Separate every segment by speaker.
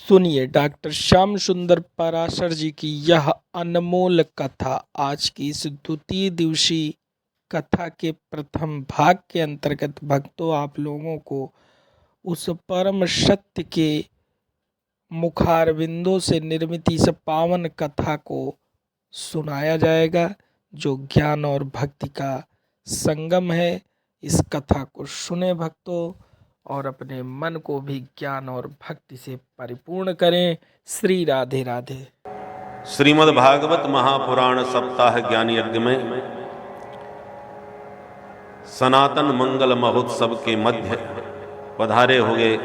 Speaker 1: सुनिए डॉक्टर श्याम सुंदर पराशर जी की यह अनमोल कथा। आज की इस द्वितीय दिवसीय कथा के प्रथम भाग के अंतर्गत भक्तों आप लोगों को उस परम सत्य के मुखारविंदों से निर्मित इस पावन कथा को सुनाया जाएगा जो ज्ञान और भक्ति का संगम है। इस कथा को सुने भक्तों और अपने मन को भी ज्ञान और भक्ति से परिपूर्ण करें। श्री राधे राधे।
Speaker 2: श्रीमद् भागवत महापुराण सप्ताह ज्ञान यज्ञ में सनातन मंगल महोत्सव के मध्य पधारे हुए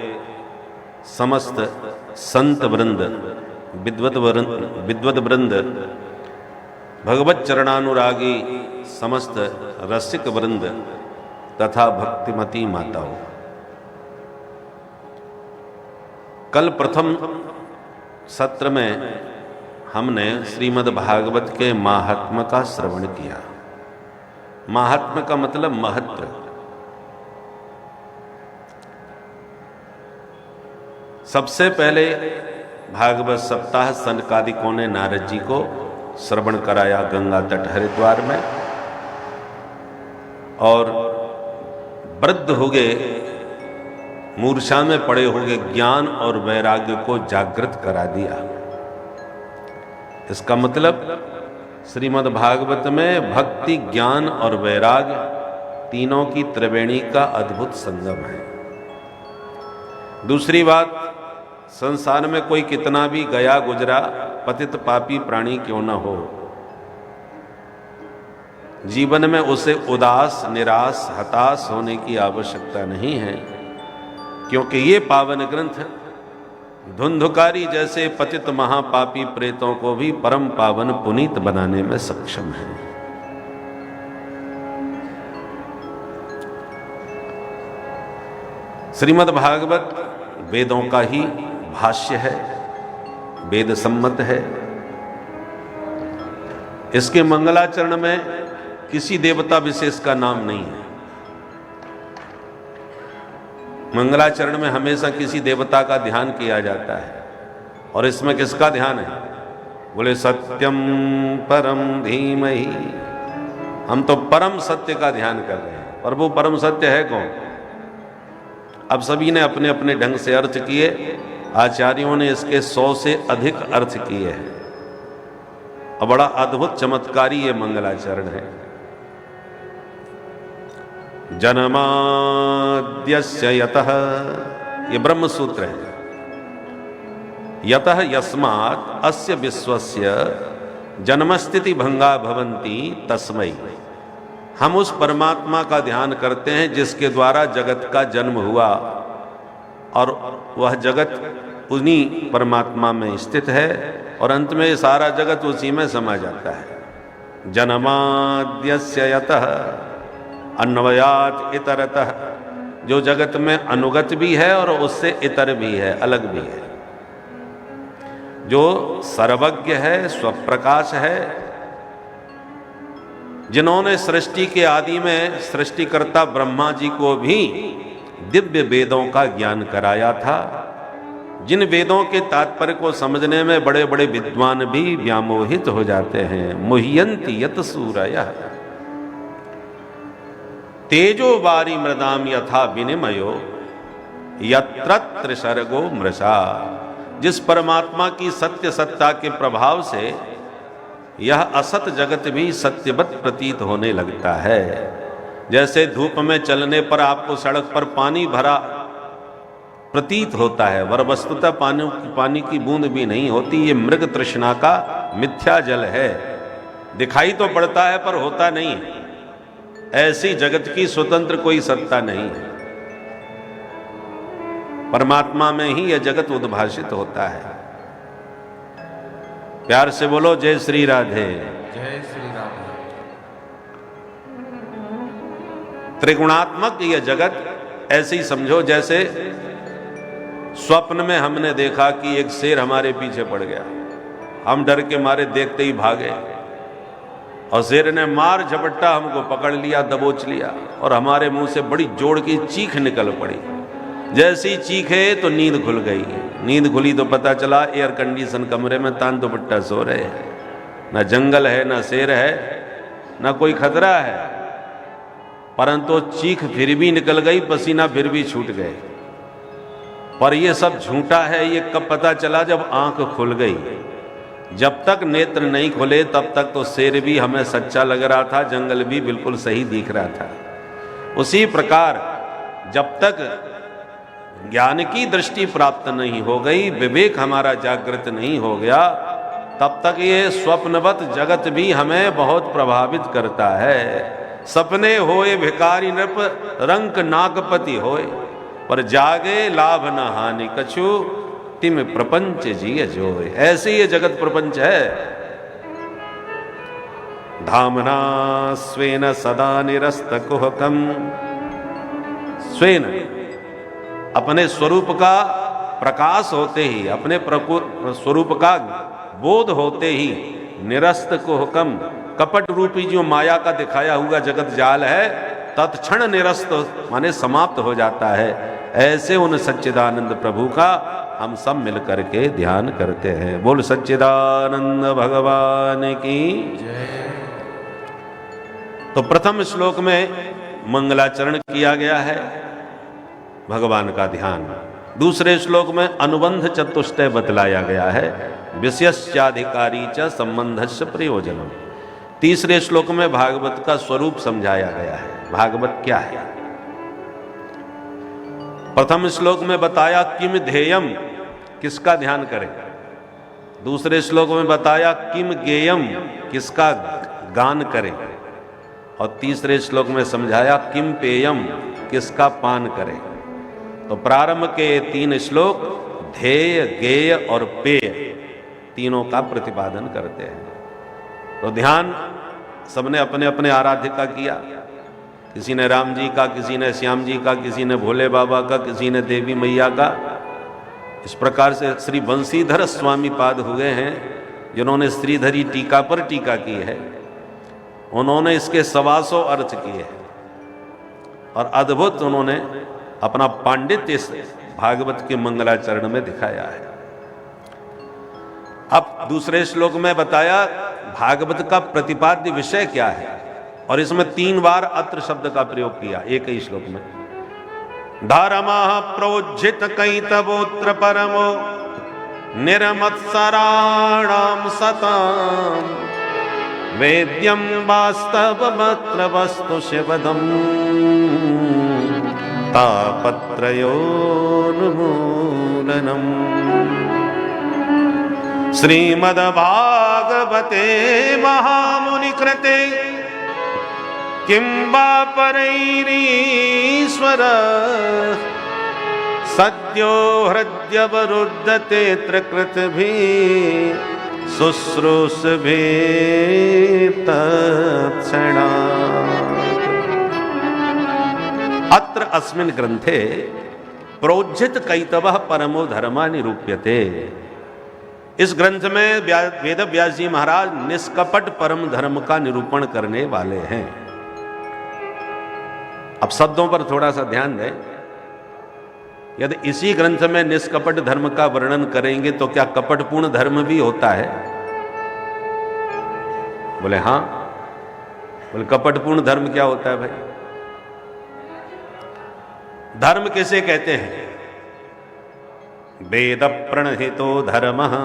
Speaker 2: समस्त संत वृंद, विद्वत वृंद, भगवत चरणानुरागी समस्त रसिक वृंद तथा भक्तिमती माताओं, कल प्रथम सत्र में हमने श्रीमद् भागवत के महात्म्य का श्रवण किया। महात्म्य का मतलब महत्व। सबसे पहले भागवत सप्ताह सनकादिकों ने नारद जी को श्रवण कराया गंगा तट हरिद्वार में, और वृद्ध हो गए, मूर्छा में पड़े हुए ज्ञान और वैराग्य को जागृत करा दिया। इसका मतलब श्रीमद् भागवत में भक्ति, ज्ञान और वैराग्य तीनों की त्रिवेणी का अद्भुत संगम है। दूसरी बात, संसार में कोई कितना भी गया गुजरा पतित पापी प्राणी क्यों न हो, जीवन में उसे उदास, निराश, हताश होने की आवश्यकता नहीं है, क्योंकि ये पावन ग्रंथ धुंधुकारी जैसे पतित महापापी प्रेतों को भी परम पावन पुनीत बनाने में सक्षम है। श्रीमद् भागवत वेदों का ही भाष्य है, वेद सम्मत है। इसके मंगलाचरण में किसी देवता विशेष का नाम नहीं है। मंगलाचरण में हमेशा किसी देवता का ध्यान किया जाता है, और इसमें किसका ध्यान है? बोले सत्यम परम धीमहि। हम तो परम सत्य का ध्यान कर रहे हैं। पर वो परम सत्य है कौन? अब सभी ने अपने अपने ढंग से अर्थ किए। आचार्यों ने इसके 100 से अधिक अर्थ किए हैं, और बड़ा अद्भुत चमत्कारी ये मंगलाचरण है। जन्माद्यस्य यतः, ये ब्रह्म सूत्र है। यतः यस्मात् अस्य विश्वस्य जन्मस्थिति भंगा भवन्ति तस्मै। हम उस परमात्मा का ध्यान करते हैं जिसके द्वारा जगत का जन्म हुआ, और वह जगत उन्हीं परमात्मा में स्थित है, और अंत में सारा जगत उसी में समा जाता है। जन्माद्यस्य यतः अन्वयात इतरतः, जो जगत में अनुगत भी है और उससे इतर भी है, अलग भी है, जो सर्वज्ञ है, स्वप्रकाश है, जिन्होंने सृष्टि के आदि में सृष्टिकर्ता ब्रह्मा जी को भी दिव्य वेदों का ज्ञान कराया था, जिन वेदों के तात्पर्य को समझने में बड़े बड़े विद्वान भी व्यामोहित हो जाते हैं। मुह्यन्ति यत सूरयः तेजो वारी मृदाम यथा विनिमयो यत्र सर्गो मृषा। जिस परमात्मा की सत्य सत्ता के प्रभाव से यह असत जगत भी सत्यवत प्रतीत होने लगता है। जैसे धूप में चलने पर आपको सड़क पर पानी भरा प्रतीत होता है, वर वस्तुतः पानी की बूंद भी नहीं होती। ये मृग तृष्णा का मिथ्या जल है, दिखाई तो पड़ता है पर होता नहीं है। ऐसी जगत की स्वतंत्र कोई सत्ता नहीं है। परमात्मा में ही यह जगत उद्भाषित होता है। प्यार से बोलो जय श्री राधे।
Speaker 3: जय श्री राधे।
Speaker 2: त्रिगुणात्मक यह जगत ऐसे ही समझो जैसे स्वप्न में हमने देखा कि एक शेर हमारे पीछे पड़ गया। हम डर के मारे देखते ही भागे, और शेर ने मार झपट्टा हमको पकड़ लिया, दबोच लिया, और हमारे मुंह से बड़ी जोर की चीख निकल पड़ी। जैसी चीखे तो नींद खुल गई। नींद खुली तो पता चला एयर कंडीशन कमरे में तान दुपट्टा सो रहे हैं, ना जंगल है, ना शेर है, ना कोई खतरा है, परंतु चीख फिर भी निकल गई, पसीना फिर भी छूट गए। पर ये सब झूठा है, ये कब पता चला? जब आंख खुल गई। जब तक नेत्र नहीं खुले तब तक तो शेर भी हमें सच्चा लग रहा था, जंगल भी बिल्कुल सही दिख रहा था। उसी प्रकार जब तक ज्ञान की दृष्टि प्राप्त नहीं हो गई, विवेक हमारा जागृत नहीं हो गया, तब तक ये स्वप्नवत जगत भी हमें बहुत प्रभावित करता है। सपने होए भिखारी नृप रंक नागपति होए, पर जागे लाभ न हानि कछु तिम प्रपंच जिय जोय। ऐसे ये जगत प्रपंच है। धामना स्वेन सदा निरस्त कुहकम, स्वेन अपने स्वरूप का प्रकाश होते ही, अपने स्वरूप का बोध होते ही, निरस्त कुहकम, कपट रूपी जो माया का दिखाया हुआ जगत जाल है, तत्क्षण निरस्त माने समाप्त हो जाता है। ऐसे उन सच्चिदानंद प्रभु का हम सब मिलकर के ध्यान करते हैं। बोल सच्चिदानंद भगवान की जय। तो प्रथम श्लोक में मंगलाचरण किया गया है, भगवान का ध्यान। दूसरे श्लोक में अनुबंध चतुष्टय बतलाया गया है, विषयस्याधिकारी च संबंधस्य प्रयोजनम। तीसरे श्लोक में भागवत का स्वरूप समझाया गया है, भागवत क्या है। प्रथम श्लोक में बताया किम ध्येयम, किसका ध्यान करें। दूसरे श्लोक में बताया किम गेयम, किसका गान करें। और तीसरे श्लोक में समझाया किम पेयम, किसका पान करें। तो प्रारंभ के 3 श्लोक ध्येय, गेय और पेय तीनों का प्रतिपादन करते हैं। तो ध्यान सबने अपने अपने आराध्य का किया। किसी ने राम जी का, किसी ने श्याम जी का, किसी ने भोले बाबा का, किसी ने देवी मैया का। इस प्रकार से श्री बंसीधर स्वामी पाद हुए हैं, जिन्होंने श्रीधरी टीका पर टीका की है। उन्होंने इसके 125 अर्थ किए और अद्भुत उन्होंने अपना पांडित्य इस भागवत के मंगलाचरण में दिखाया है। अब दूसरे श्लोक में बताया भागवत का प्रतिपाद्य विषय क्या है, और इसमें 3 बार अत्र शब्द का प्रयोग किया एक ही श्लोक में। धर्मः प्रोज्झित कैतवोत्र परमो निरमत्सराणां सताम् वेद्यं वास्तवमत्र वस्तु शिवदम् तापत्रयोन्मूलनम्। श्रीमद्भागवते महामुनिकृते किं वा परैरीश्वर सद्यो हृद्यवरुद्धते त्रिकृतभिः शुश्रूषभिः तत्क्षणात्। अत्र अस्मिन् ग्रन्थे प्रोज्झित कैतवः परमो धर्मः निरूप्यते। इस ग्रंथ में वेद व्यास जी महाराज निष्कपट परम धर्म का निरूपण करने वाले हैं। अब शब्दों पर थोड़ा सा ध्यान दें। यदि इसी ग्रंथ में निष्कपट धर्म का वर्णन करेंगे तो क्या कपटपूर्ण धर्म भी होता है? बोले हाँ। बोले कपटपूर्ण धर्म क्या होता है भाई? धर्म किसे कहते हैं? वेद प्रणहितो धर्मः।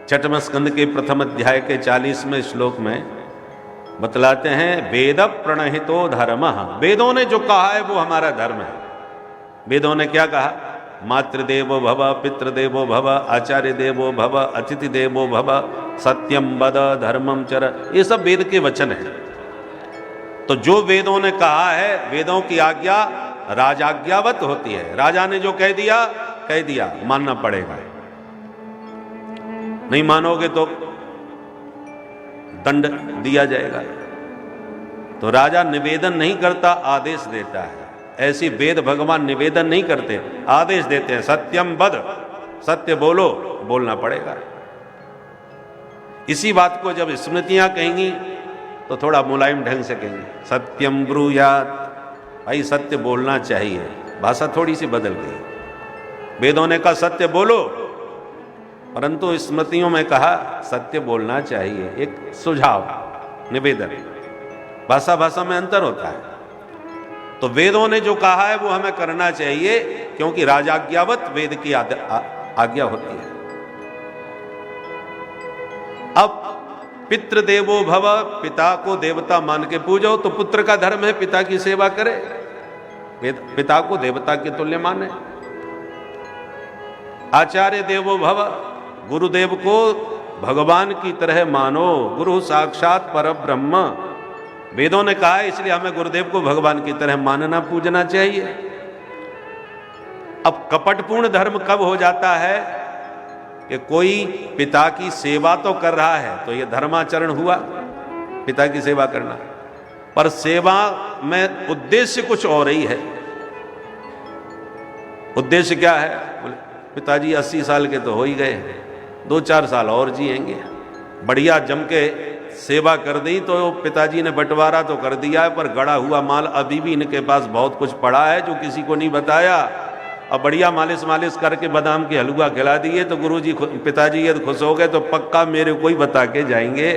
Speaker 2: छठवें स्कंद के प्रथम अध्याय के 40वें श्लोक में बतलाते हैं वेद प्रणहितो धर्मः। वेदों ने जो कहा है वो हमारा धर्म है। वेदों ने क्या कहा? मातृदेवो भव, पितृदेवो भव, आचार्य देवो भव, अतिथि देवो भव, सत्यम वद, धर्मम चर। ये सब वेद के वचन हैं। तो जो वेदों ने कहा है, वेदों की आज्ञा राजाज्ञावत होती है। राजा ने जो कह दिया मानना पड़ेगा। नहीं मानोगे तो दंड दिया जाएगा। तो राजा निवेदन नहीं करता, आदेश देता है। ऐसी वेद भगवान निवेदन नहीं करते, आदेश देते हैं। सत्यम वद, सत्य बोलो, बोलना पड़ेगा। इसी बात को जब स्मृतियां कहेंगी तो थोड़ा मुलायम ढंग से कहेंगे, सत्यम ब्रूयात। भाई सत्य बोलना चाहिए, भाषा थोड़ी सी बदल गई। वेदों ने कहा सत्य बोलो, परंतु स्मृतियों में कहा सत्य बोलना चाहिए। एक सुझाव, निवेदन, भाषा भाषा में अंतर होता है। तो वेदों ने जो कहा है वो हमें करना चाहिए, क्योंकि राजाज्ञावत वेद की आज्ञा होती है। अब पितृदेवो भव, पिता को देवता मान के पूजो, तो पुत्र का धर्म है पिता की सेवा करे, पिता को देवता के तुल्य माने। आचार्य देवो भव, गुरुदेव को भगवान की तरह मानो, गुरु साक्षात परब्रह्म, वेदों ने कहा है, इसलिए हमें गुरुदेव को भगवान की तरह मानना पूजना चाहिए। अब कपटपूर्ण धर्म कब हो जाता है कि कोई पिता की सेवा तो कर रहा है, तो यह धर्माचरण हुआ, पिता की सेवा करना, पर सेवा में उद्देश्य कुछ और ही है। उद्देश्य क्या है? पिताजी 80 साल के तो हो ही गए, 2-4 साल और जिएंगे, बढ़िया जम के सेवा कर दी, तो पिताजी ने बंटवारा तो कर दिया है, पर गड़ा हुआ माल अभी भी इनके पास बहुत कुछ पड़ा है जो किसी को नहीं बताया। अब बढ़िया मालिश करके बादाम के हलवा खिला दिए तो गुरुजी पिताजी यदि खुश हो गए तो पक्का मेरे को ही बता के जाएंगे,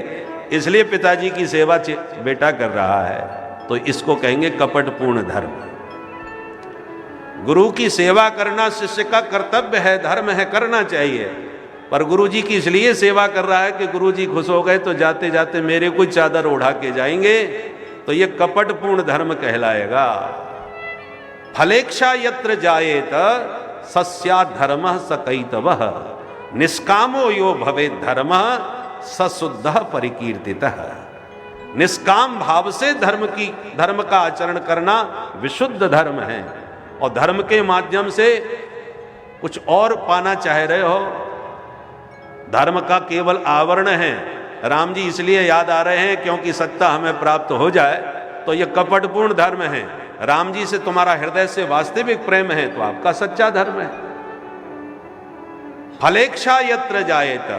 Speaker 2: इसलिए पिताजी की सेवा बेटा कर रहा है। तो इसको कहेंगे कपटपूर्ण धर्म। गुरु की सेवा करना शिष्य का कर्तव्य है, धर्म है, करना चाहिए, पर गुरुजी की इसलिए सेवा कर रहा है कि गुरुजी खुश हो गए तो जाते जाते मेरे को चादर ओढ़ा के जाएंगे, तो ये कपटपूर्ण धर्म कहलाएगा। फलेक्षा यत्र जायेत सस्यात् धर्मः स कैतवः, निष्कामो यो भवेत् धर्मः स शुद्धः परिकीर्तितः। निष्काम भाव से धर्म का आचरण करना विशुद्ध धर्म है। और धर्म के माध्यम से कुछ और पाना चाह रहे हो, धर्म का केवल आवरण है। राम जी इसलिए याद आ रहे हैं क्योंकि सत्ता हमें प्राप्त हो जाए, तो यह कपटपूर्ण धर्म है। राम जी से तुम्हारा हृदय से वास्तविक प्रेम है तो आपका सच्चा धर्म है। फलेक्षा यत्र जायेत,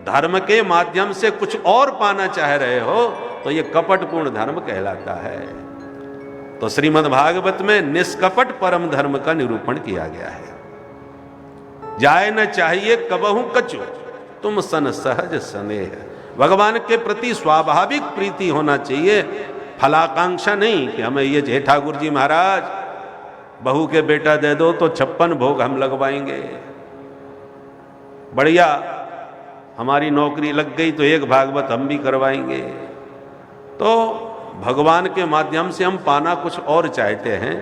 Speaker 2: धर्म के माध्यम से कुछ और पाना चाह रहे हो तो यह कपटपूर्ण धर्म कहलाता है। तो श्रीमद् भागवत में निष्कपट परम धर्म का निरूपण किया गया है। जाए न चाहिए कबहू कछु, तुम सन सहज स्नेह। भगवान के प्रति स्वाभाविक प्रीति होना चाहिए, फलाकांक्षा नहीं कि हमें ये जय ठाकुर जी महाराज बहू के बेटा दे दो तो 56 भोग हम लगवाएंगे, बढ़िया हमारी नौकरी लग गई तो एक भागवत हम भी करवाएंगे। तो भगवान के माध्यम से हम पाना कुछ और चाहते हैं,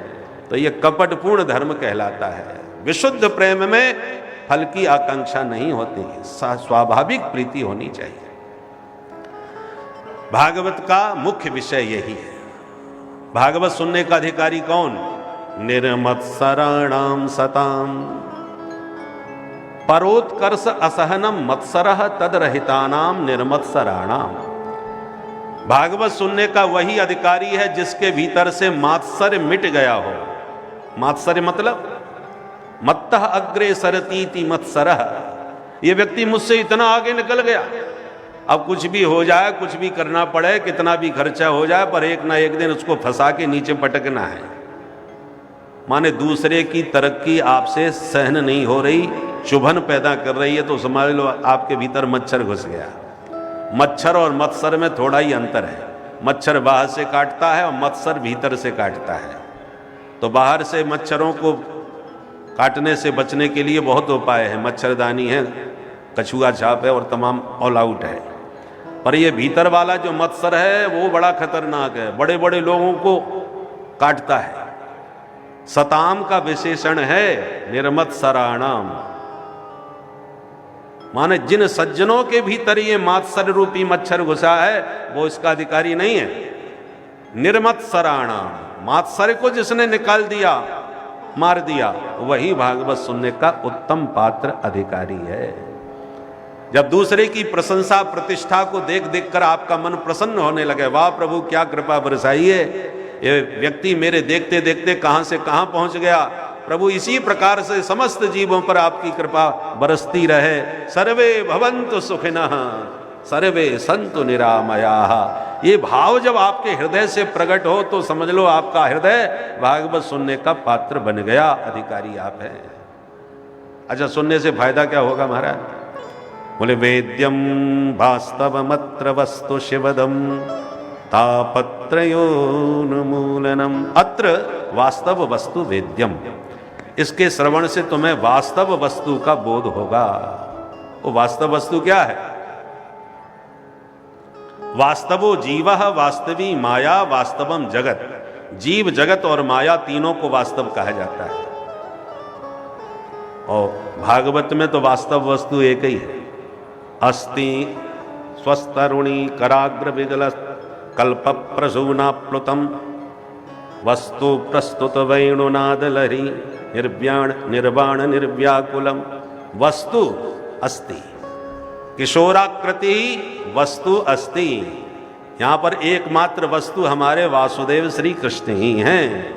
Speaker 2: तो ये कपटपूर्ण धर्म कहलाता है। विशुद्ध प्रेम में फल की आकांक्षा नहीं होती, स्वाभाविक प्रीति होनी चाहिए। भागवत का मुख्य विषय यही है। भागवत सुनने का अधिकारी कौन? निर्मत्सराणाम सताम परोत्कर्ष असहनम मत्सरः तदरहितानाम निर्मत्सराणाम। भागवत सुनने का वही अधिकारी है जिसके भीतर से मात्सर्य मिट गया हो। मात्सर्य मतलब मत्तः अग्रे सरतीति मत्सरः, ये व्यक्ति मुझसे इतना आगे निकल गया, अब कुछ भी हो जाए, कुछ भी करना पड़े, कितना भी खर्चा हो जाए, पर एक ना एक दिन उसको फंसा के नीचे पटकना है। माने दूसरे की तरक्की आपसे सहन नहीं हो रही, चुभन पैदा कर रही है, तो समझ लो आपके भीतर मच्छर घुस गया। मच्छर और मत्सर में थोड़ा ही अंतर है। मच्छर बाहर से काटता है और मत्सर भीतर से काटता है। तो बाहर से मच्छरों को काटने से बचने के लिए बहुत उपाय है, मच्छरदानी है, कछुआ छाप है और तमाम ऑल आउट है। पर ये भीतर वाला जो मत्सर है वो बड़ा खतरनाक है, बड़े बड़े लोगों को काटता है। सताम का विशेषण है निर्मत्सराणाम, माने जिन सज्जनों के भीतर ये मात्सर्य रूपी मच्छर घुसा है वो इसका अधिकारी नहीं है। निर्मत्सराणाम, मात्सर्य को जिसने निकाल दिया, मार दिया, वही भागवत सुनने का उत्तम पात्र अधिकारी है। जब दूसरे की प्रशंसा प्रतिष्ठा को देख देख कर आपका मन प्रसन्न होने लगे, वाह प्रभु क्या कृपा बरसाई है, ये व्यक्ति मेरे देखते देखते कहां से कहां पहुंच गया, प्रभु इसी प्रकार से समस्त जीवों पर आपकी कृपा बरसती रहे। सर्वे भवन्तु सुखिनः सर्वे सन्तु निरामयाः। ये भाव जब आपके हृदय से प्रकट हो तो समझ लो आपका हृदय भागवत सुनने का पात्र बन गया, अधिकारी आप हैं। अच्छा, सुनने से फायदा क्या होगा महाराज? बोले वेद्यम वास्तवमत्र वस्तु शिवदम तापत्रयोन्मूलनम। अत्र वास्तव वस्तु वेद्यम, इसके श्रवण से तुम्हें वास्तव वस्तु का बोध होगा। वो वास्तव वस्तु क्या है? वास्तवो जीवः वास्तवी माया वास्तवम जगत। जीव, जगत और माया तीनों को वास्तव कहा जाता है। और भागवत में तो वास्तव वस्तु एक ही है। अस्ति स्वस्तरुणी कराग्र विगल कल्प प्रसूना प्लुतम वस्तु प्रस्तुत वेणुनाद लहरी निर्व्याण निर्वाण निर्व्याकुलम वस्तु अस्ति। किशोराकृति वस्तु अस्ति। यहां पर एकमात्र वस्तु हमारे वासुदेव श्री कृष्ण ही हैं।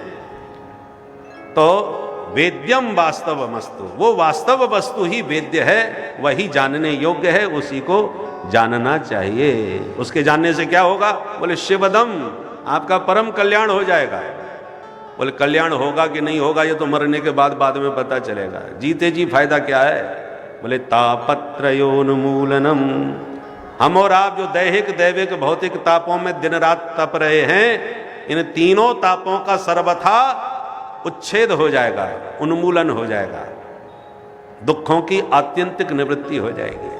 Speaker 2: तो वेद्यम वास्तवमस्तु, वो वास्तव वस्तु ही वेद्य है, वही जानने योग्य है, उसी को जानना चाहिए। उसके जानने से क्या होगा? बोले शिवदम, आपका परम कल्याण हो जाएगा। बोले कल्याण होगा कि नहीं होगा ये तो मरने के बाद में पता चलेगा। जीते जी फायदा क्या है? बोले तापत्रयोन्मूलनम। हम और आप जो दैहिक दैविक भौतिक तापों में दिन रात तप रहे हैं, इन तीनों तापों का सर्वथा उच्छेद हो जाएगा, उन्मूलन हो जाएगा, दुखों की आत्यंतिक निवृत्ति हो जाएगी।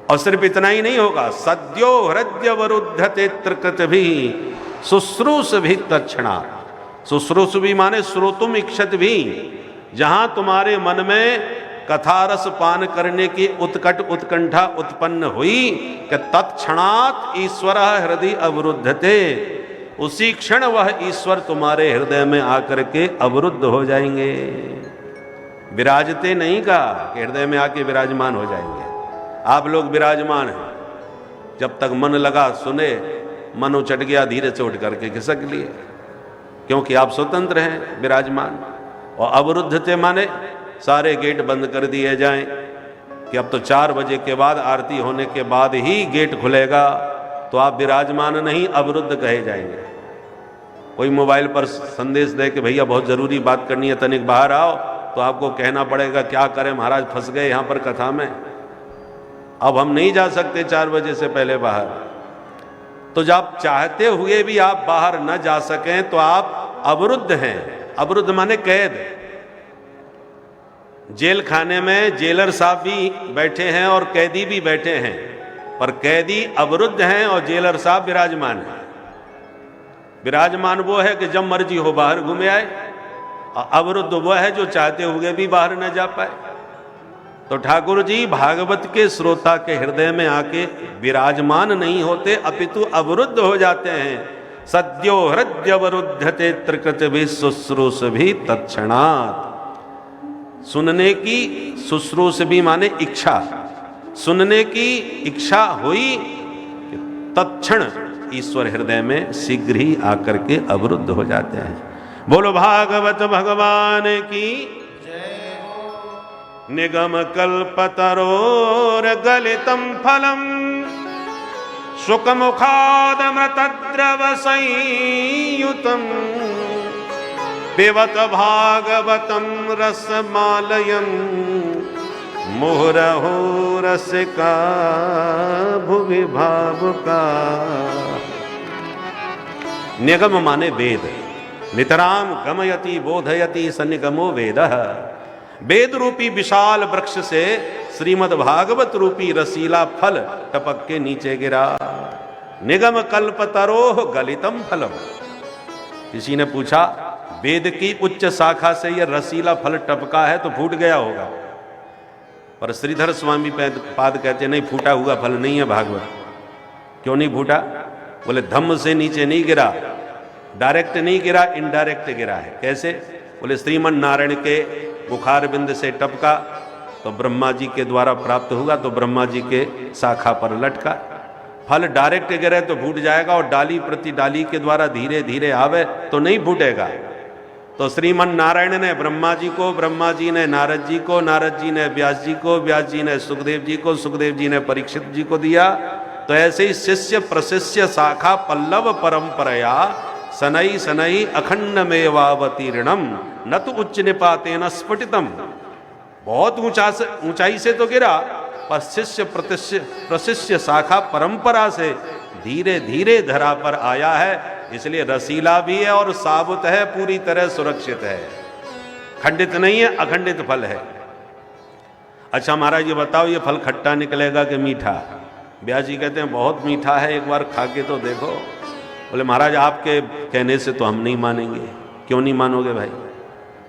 Speaker 2: और सिर्फ इतना ही नहीं होगा, सद्यो हृदय वरुद्धते त्रिकृत भी शुश्रूष भी तत्क्षणा। शुश्रूष भी माने श्रोतुम इक्षत भी। जहां तुम्हारे मन में कथारस पान करने की उत्कट उत्कंठा उत्पन्न हुई कि तत्क्षणात ईश्वर हृदय अवरुद्धते, उसी क्षण वह ईश्वर तुम्हारे हृदय में आकर के अवरुद्ध हो जाएंगे। विराजते नहीं कहा कि हृदय में आके विराजमान हो जाएंगे। आप लोग विराजमान हैं, जब तक मन लगा सुने, मन उचट गया धीरे से उठ करके खिसक लिए, क्योंकि आप स्वतंत्र हैं विराजमान। और अवरुद्धते माने सारे गेट बंद कर दिए जाएं कि अब तो 4 बजे के बाद आरती होने के बाद ही गेट खुलेगा, तो आप विराजमान नहीं अवरुद्ध कहे जाएंगे। कोई मोबाइल पर संदेश दे कि भैया बहुत जरूरी बात करनी है, तनिक बाहर आओ, तो आपको कहना पड़ेगा क्या करें महाराज, फंस गए यहां पर कथा में, अब हम नहीं जा सकते 4 बजे से पहले बाहर। तो जब चाहते हुए भी आप बाहर न जा सकें तो आप अवरुद्ध हैं। अवरुद्ध माने कैद। जेल खाने में जेलर साहब भी बैठे हैं और कैदी भी बैठे हैं, पर कैदी अवरुद्ध हैं और जेलर साहब विराजमान हैं। विराजमान वो है कि जब मर्जी हो बाहर घूमे आए, और अवरुद्ध वो है जो चाहते हुए भी बाहर न जा पाए। तो ठाकुर जी भागवत के श्रोता के हृदय में आके विराजमान नहीं होते, अपितु अवरुद्ध हो जाते हैं। सद्यो हृदय अवरुद्धते त्रिकृत भी शुश्रूष भी तत्क्षणात्। सुनने की शुश्रूष भी माने इच्छा, सुनने की इच्छा हुई, तत्क्षण ईश्वर हृदय में शीघ्र ही आकर के अवरुद्ध हो जाते हैं। बोलो भागवत भगवान की निगम कल्पतरोर गलितम फलम शुकमुखादमृतद्रव संयुतम पिबत भागवतम रसमालयम मुहुरहो रसिका भुवि भावुका। निगम माने वेद। नितराम गमयति बोधयति सन्निगमो वेदः। वेद रूपी विशाल वृक्ष से श्रीमद् भागवत रूपी रसीला फल टपक के नीचे गिरा। निगम कल्पतरोह गलितम फलम। किसी ने पूछा वेद की उच्च शाखा से यह रसीला फल टपका है तो फूट गया होगा, पर श्रीधर स्वामी पाद कहते नहीं, फूटा हुआ फल नहीं है भागवत। क्यों नहीं फूटा? बोले धम्म से नीचे नहीं गिरा, डायरेक्ट नहीं गिरा, इनडायरेक्ट गिरा है। कैसे? बोले श्रीमन नारायण के मुखार बिंद से टपका तो ब्रह्मा जी के द्वारा प्राप्त हुआ, तो ब्रह्मा जी के शाखा पर लटका। फल डायरेक्ट गिरे तो फूट जाएगा, और डाली प्रति डाली के द्वारा धीरे धीरे आवे तो नहीं फूटेगा। तो श्रीमन नारायण ने ब्रह्मा जी को, ब्रह्मा जी ने नारद जी को, नारद जी ने व्यास जी को, व्यास जी ने सुखदेव जी को, सुखदेव जी ने परीक्षित जी को दिया। तो तो ऐसे ही शिष्य प्रशिष्य शाखा पल्लव परंपरया सनई सनई अखंड मेवावतीर्णम न तो उच्च निपातेन स्फुटितम। बहुत ऊंचाई से तो गिरा, पर शिष्य प्रशिष्य शाखा परंपरा से धीरे धीरे धरा पर आया है, इसलिए रसीला भी है और साबुत है, पूरी तरह सुरक्षित है, खंडित नहीं है, अखंडित फल है। अच्छा महाराज ये बताओ, ये फल खट्टा निकलेगा कि मीठा? ब्यास जी कहते हैं बहुत मीठा है, एक बार खा के तो देखो। बोले महाराज आपके कहने से तो हम नहीं मानेंगे। क्यों नहीं मानोगे भाई?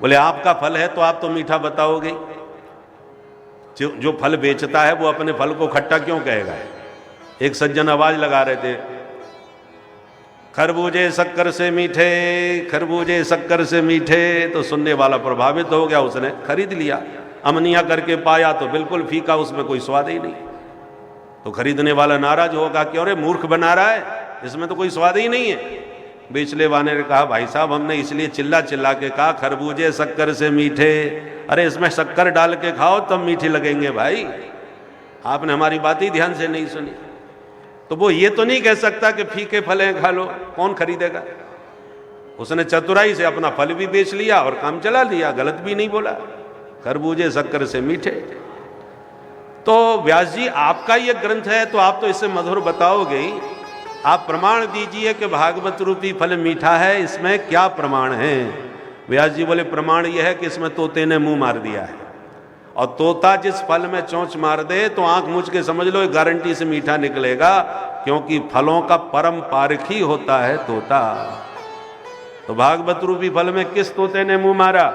Speaker 2: बोले आपका फल है तो आप तो मीठा बताओगे। जो फल बेचता है वो अपने फल को खट्टा क्यों कहेगा? एक सज्जन आवाज लगा रहे थे, खरबूजे शक्कर से मीठे, खरबूजे शक्कर से मीठे। तो सुनने वाला प्रभावित हो गया, उसने खरीद लिया। अमनिया करके पाया तो बिल्कुल फीका, उसमें कोई स्वाद ही नहीं। तो खरीदने वाला नाराज होगा, क्यों रे मूर्ख बना रहा है, इसमें तो कोई स्वाद ही नहीं है। बेचने वाले ने कहा भाई साहब हमने इसलिए चिल्ला चिल्ला के कहा खरबूजे शक्कर से मीठे, अरे इसमें शक्कर डाल के खाओ तब मीठे लगेंगे भाई, आपने हमारी बात ही ध्यान से नहीं सुनी। तो वो ये तो नहीं कह सकता कि फीके फल हैं खा लो, कौन खरीदेगा? उसने चतुराई से अपना फल भी बेच लिया और काम चला लिया, गलत भी नहीं बोला, खरबूजे शक्कर से मीठे। तो व्यास जी आपका ये ग्रंथ है तो आप तो इससे मधुर बताओगे ही, आप प्रमाण दीजिए कि भागवत रूपी फल मीठा है, इसमें क्या प्रमाण है? व्यास जी बोले प्रमाण यह है कि इसमें तोते ने मुंह मार दिया है, और तोता जिस फल में चोंच मार दे तो आंख मूंझ के समझ लो गारंटी से मीठा निकलेगा, क्योंकि फलों का परम पारखी होता है तोता। तो भागवत रूपी फल में किस तोते ने मुंह मारा?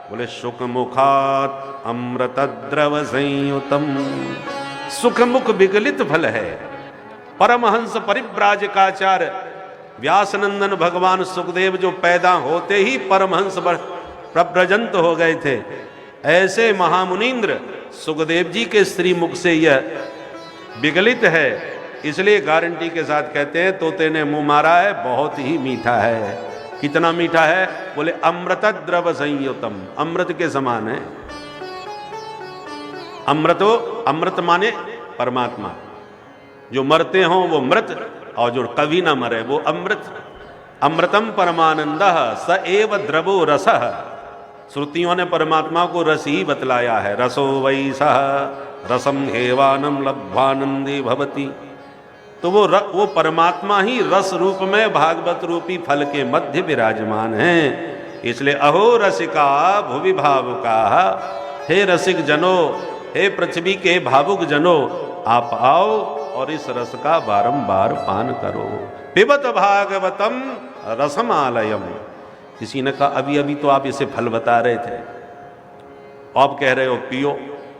Speaker 2: बोले सुख मुखात अमृत द्रव संयुतम। सुख मुख विगलित फल है। परमहंस परिव्राजकाचार व्यासनंदन भगवान सुखदेव जो पैदा होते ही परमहंस प्रव्रजंत हो गए थे, ऐसे महामुनीन्द्र सुखदेव जी के श्रीमुख से यह विगलित है, इसलिए गारंटी के साथ कहते हैं तोते ने मुंह मारा है, बहुत ही मीठा है। कितना मीठा है? बोले अमृत द्रव संयुतम, अमृत के समान है। अमृत माने परमात्मा, जो मरते हों वो मृत, और जो कभी ना मरे वो अमृत। अमृतम परमानंदः स एव द्रवो रसः। श्रुतियों ने परमात्मा को रस ही बतलाया है, रसो वै सः रसम हेवानम लब्ध्वानंदी भवति। तो वो परमात्मा ही रस रूप में भागवत रूपी फल के मध्य विराजमान है। इसलिए अहो रसिका भुवि भावुका, हे रसिक जनो, हे पृथ्वी के भावुक जनो, आप आओ और इस रस का बारंबार पान करो। पिबत भागवतम रसमालयम। किसी ने कहा अभी अभी तो आप इसे फल बता रहे थे, आप कह रहे हो पियो।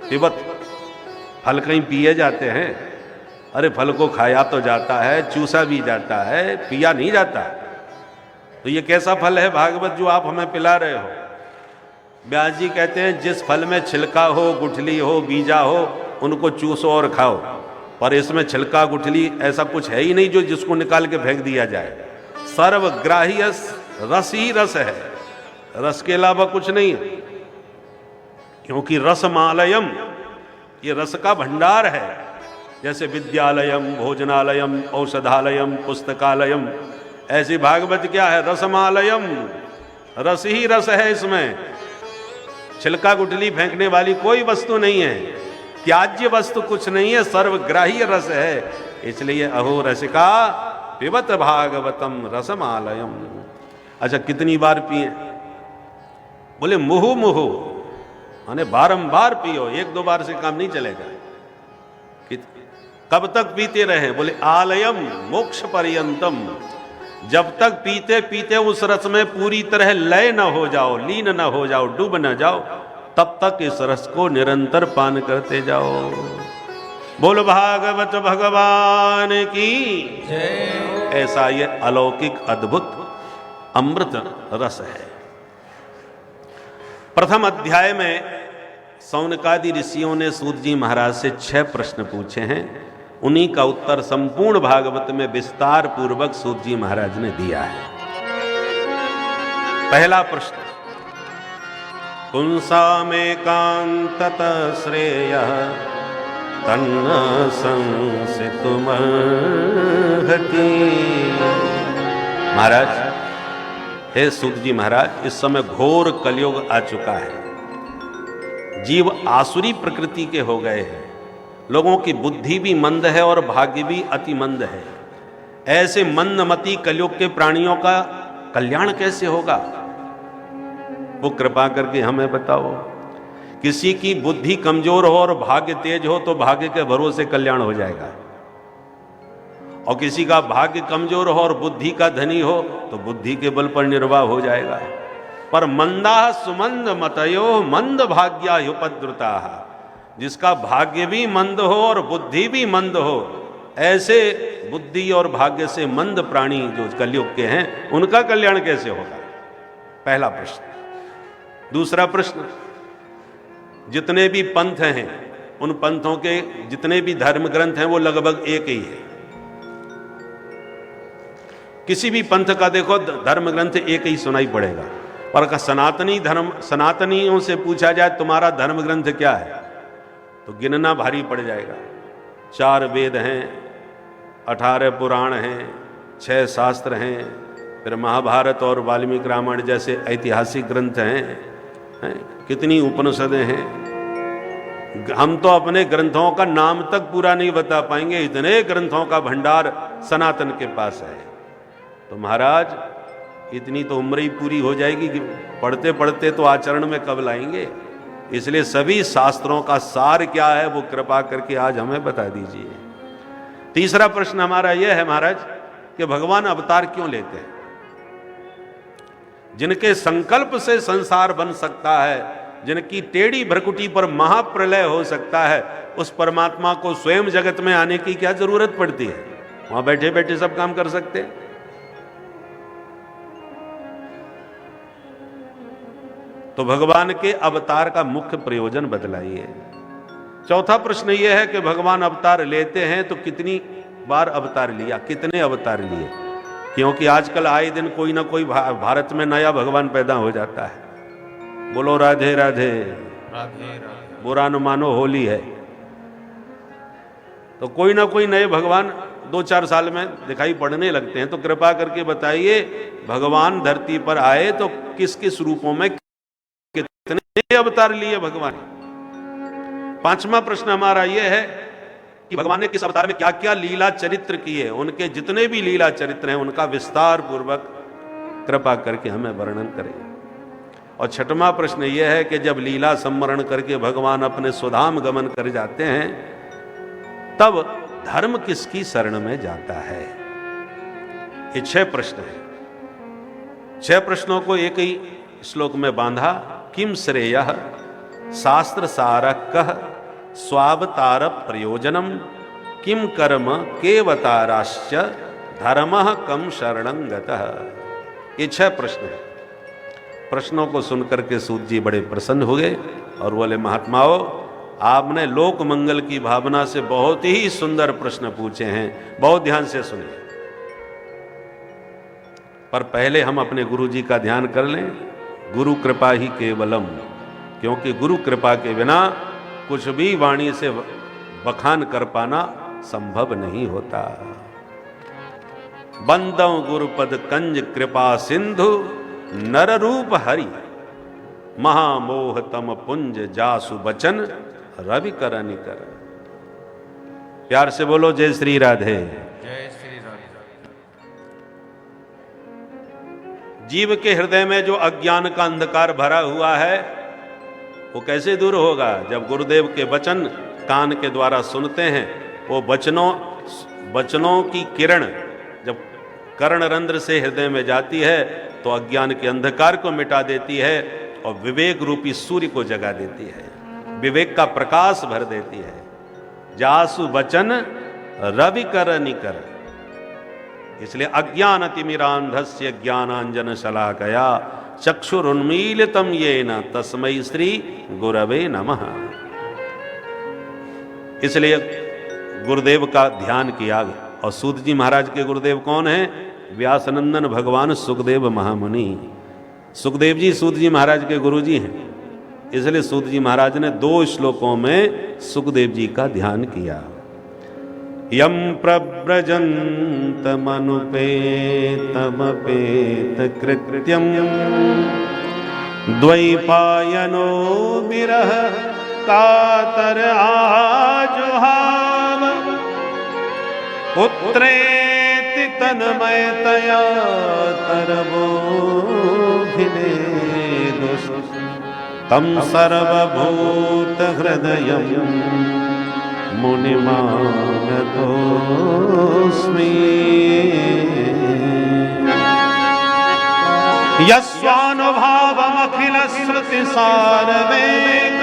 Speaker 2: पिबत, फल कहीं पिए जाते हैं? अरे फल को खाया तो जाता है, चूसा भी जाता है, पिया नहीं जाता। तो ये कैसा फल है भागवत जो आप हमें पिला रहे हो? व्यास जी कहते हैं जिस फल में छिलका हो, गुठली हो, बीजा हो, उनको चूसो और खाओ, पर इसमें छिलका गुठली ऐसा कुछ है ही नहीं जो जिसको निकाल के फेंक दिया जाए। सर्वग्राह्य रस ही रस है, रस के अलावा कुछ नहीं है। क्योंकि रसमालयम, ये रस का भंडार है। जैसे विद्यालयम, भोजनालयम, औषधालयम, पुस्तकालयम, ऐसी भागवत क्या है? रसमालयम, रस ही रस है। इसमें छिलका गुठली फेंकने वाली कोई वस्तु नहीं है, त्याज्य वस्तु कुछ नहीं है, सर्वग्राह्य रस है। इसलिए अहो रसिका पिबत भागवतम रसमालयम। अच्छा कितनी बार पिए? बोले मुहु मुहु, माने बारंबार पियो, एक दो बार से काम नहीं चलेगा। कब तक पीते रहे? बोले आलयम मोक्ष पर्यंतम, जब तक पीते पीते उस रस में पूरी तरह लय न हो जाओ, लीन न हो जाओ, डूब न जाओ, तब तक इस रस को निरंतर पान करते जाओ। बोल भागवत भगवान की जय। ऐसा ये अलौकिक अद्भुत अमृत रस है। प्रथम अध्याय में सौनकादि ऋषियों ने सूत जी महाराज से 6 प्रश्न पूछे हैं, उन्हीं का उत्तर संपूर्ण भागवत में विस्तार पूर्वक सूत जी महाराज ने दिया है। पहला प्रश्न, पुंसा में कांतत श्रेय तन्न संसितुमर्हति। महाराज, हे सूत जी महाराज, इस समय घोर कलयुग आ चुका है। जीव आसुरी प्रकृति के हो गए हैं। लोगों की बुद्धि भी मंद है और भाग्य भी अति मंद है। ऐसे मंदमती कलयुग के प्राणियों का कल्याण कैसे होगा? वो कृपा करके हमें बताओ। किसी की बुद्धि कमजोर हो और भाग्य तेज हो तो भाग्य के भरोसे कल्याण हो जाएगा, और किसी का भाग्य कमजोर हो और बुद्धि का धनी हो तो बुद्धि के बल पर निर्वाह हो जाएगा। पर मंदा सुमंद मतयो मंद भाग्या उपद्रुता, जिसका भाग्य भी मंद हो और बुद्धि भी मंद हो, ऐसे बुद्धि और भाग्य से मंद प्राणी जो कलयुग के हैं, उनका कल्याण कैसे होगा? पहला प्रश्न। दूसरा प्रश्न, जितने भी पंथ हैं, उन पंथों के जितने भी धर्म ग्रंथ हैं वो लगभग एक ही है। किसी भी पंथ का देखो धर्म ग्रंथ एक ही सुनाई पड़ेगा, पर सनातनी धर्म, सनातनियों से पूछा जाए तुम्हारा धर्म ग्रंथ क्या है, तो गिनना भारी पड़ जाएगा। 4 वेद हैं, 18 पुराण हैं, 6 शास्त्र हैं, फिर महाभारत और वाल्मीकि रामायण जैसे ऐतिहासिक ग्रंथ हैं, कितनी उपनिषदें हैं। हम तो अपने ग्रंथों का नाम तक पूरा नहीं बता पाएंगे, इतने ग्रंथों का भंडार सनातन के पास है। तो महाराज, इतनी तो उम्र ही पूरी हो जाएगी कि पढ़ते पढ़ते तो आचरण में कब लाएंगे। इसलिए सभी शास्त्रों का सार क्या है वो कृपा करके आज हमें बता दीजिए। तीसरा प्रश्न हमारा यह है महाराज कि भगवान अवतार क्यों लेते हैं? जिनके संकल्प से संसार बन सकता है, जिनकी टेढ़ी भ्रकुटी पर महाप्रलय हो सकता है, उस परमात्मा को स्वयं जगत में आने की क्या जरूरत पड़ती है? वहां बैठे बैठे सब काम कर सकते हैं। तो भगवान के अवतार का मुख्य प्रयोजन बतलाइए। चौथा प्रश्न यह है कि भगवान अवतार लेते हैं तो कितनी बार अवतार लिया, कितने अवतार लिए? क्योंकि आजकल आए दिन कोई ना कोई भारत में नया भगवान पैदा हो जाता है। बोलो राधे राधे, राधे राधे। बुरा न मानो होली है, तो कोई ना कोई नए भगवान 2-4 साल में दिखाई पड़ने लगते हैं। तो कृपा करके बताइए, भगवान धरती पर आए तो किस किस रूपों में कितने अवतार लिए भगवान? पांचवा प्रश्न हमारा यह है कि भगवान ने किस अवतार में क्या क्या लीला चरित्र किए, उनके जितने भी लीला चरित्र हैं उनका विस्तार पूर्वक कृपा करके हमें वर्णन करें। और छठवां प्रश्न यह है कि जब लीला सम्मरण करके भगवान अपने स्वधाम गमन कर जाते हैं, तब धर्म किसकी शरण में जाता है? ये 6 प्रश्न हैं। 6 प्रश्नों को एक ही श्लोक में बांधा। किम श्रेयः शास्त्र सारकः स्वावतार प्रयोजनम किम कर्म केवताराश्च धर्मः कम शरणं गतः। ये 6 प्रश्न हैं। प्रश्नों को सुनकर के सूत जी बड़े प्रसन्न हुए और बोले, महात्माओं, आपने लोक मंगल की भावना से बहुत ही सुंदर प्रश्न पूछे हैं, बहुत ध्यान से सुनिए। पर पहले हम अपने गुरु जी का ध्यान कर लें। गुरु कृपा ही केवलम, क्योंकि गुरु कृपा के बिना कुछ भी वाणी से बखान कर पाना संभव नहीं होता। बंदौ गुरुपद कंज कृपा सिंधु नर रूप हरि महामोह तम पुंज जासु बचन रवि कर निकर। प्यार से बोलो जय श्री राधे।
Speaker 3: जय श्री राधे।
Speaker 2: जीव के हृदय में जो अज्ञान का अंधकार भरा हुआ है वो कैसे दूर होगा? जब गुरुदेव के वचन कान के द्वारा सुनते हैं, वो वचनों की किरण जब कर्णरंध्र से हृदय में जाती है तो अज्ञान के अंधकार को मिटा देती है और विवेक रूपी सूर्य को जगा देती है, विवेक का प्रकाश भर देती है। जासु वचन रवि कर निकर। इसलिए अज्ञान तिमिरांधस्य ज्ञानांजन शलाकया चक्षुरुन्मीलितम येन तस्मै श्री गुरवे नमः। इसलिए गुरुदेव का ध्यान किया। और सूत जी महाराज के गुरुदेव कौन हैं? व्यासनंदन भगवान सुखदेव महामुनि। सुखदेव जी सूत जी महाराज के गुरु जी हैं। इसलिए सूत जी महाराज ने 2 श्लोकों में सुखदेव जी का ध्यान किया। यम प्रव्रजन्तमनुपेतमपेत कृत्यम द्वैपायनो विरह कातर आजुहाव पुत्रेति तन्मयतया तरवोभिनेदुस् तम सर्वभूत हृदयं मुनिमानतोऽस्मि। यस्वानुभावमखिल श्रुति सारवेद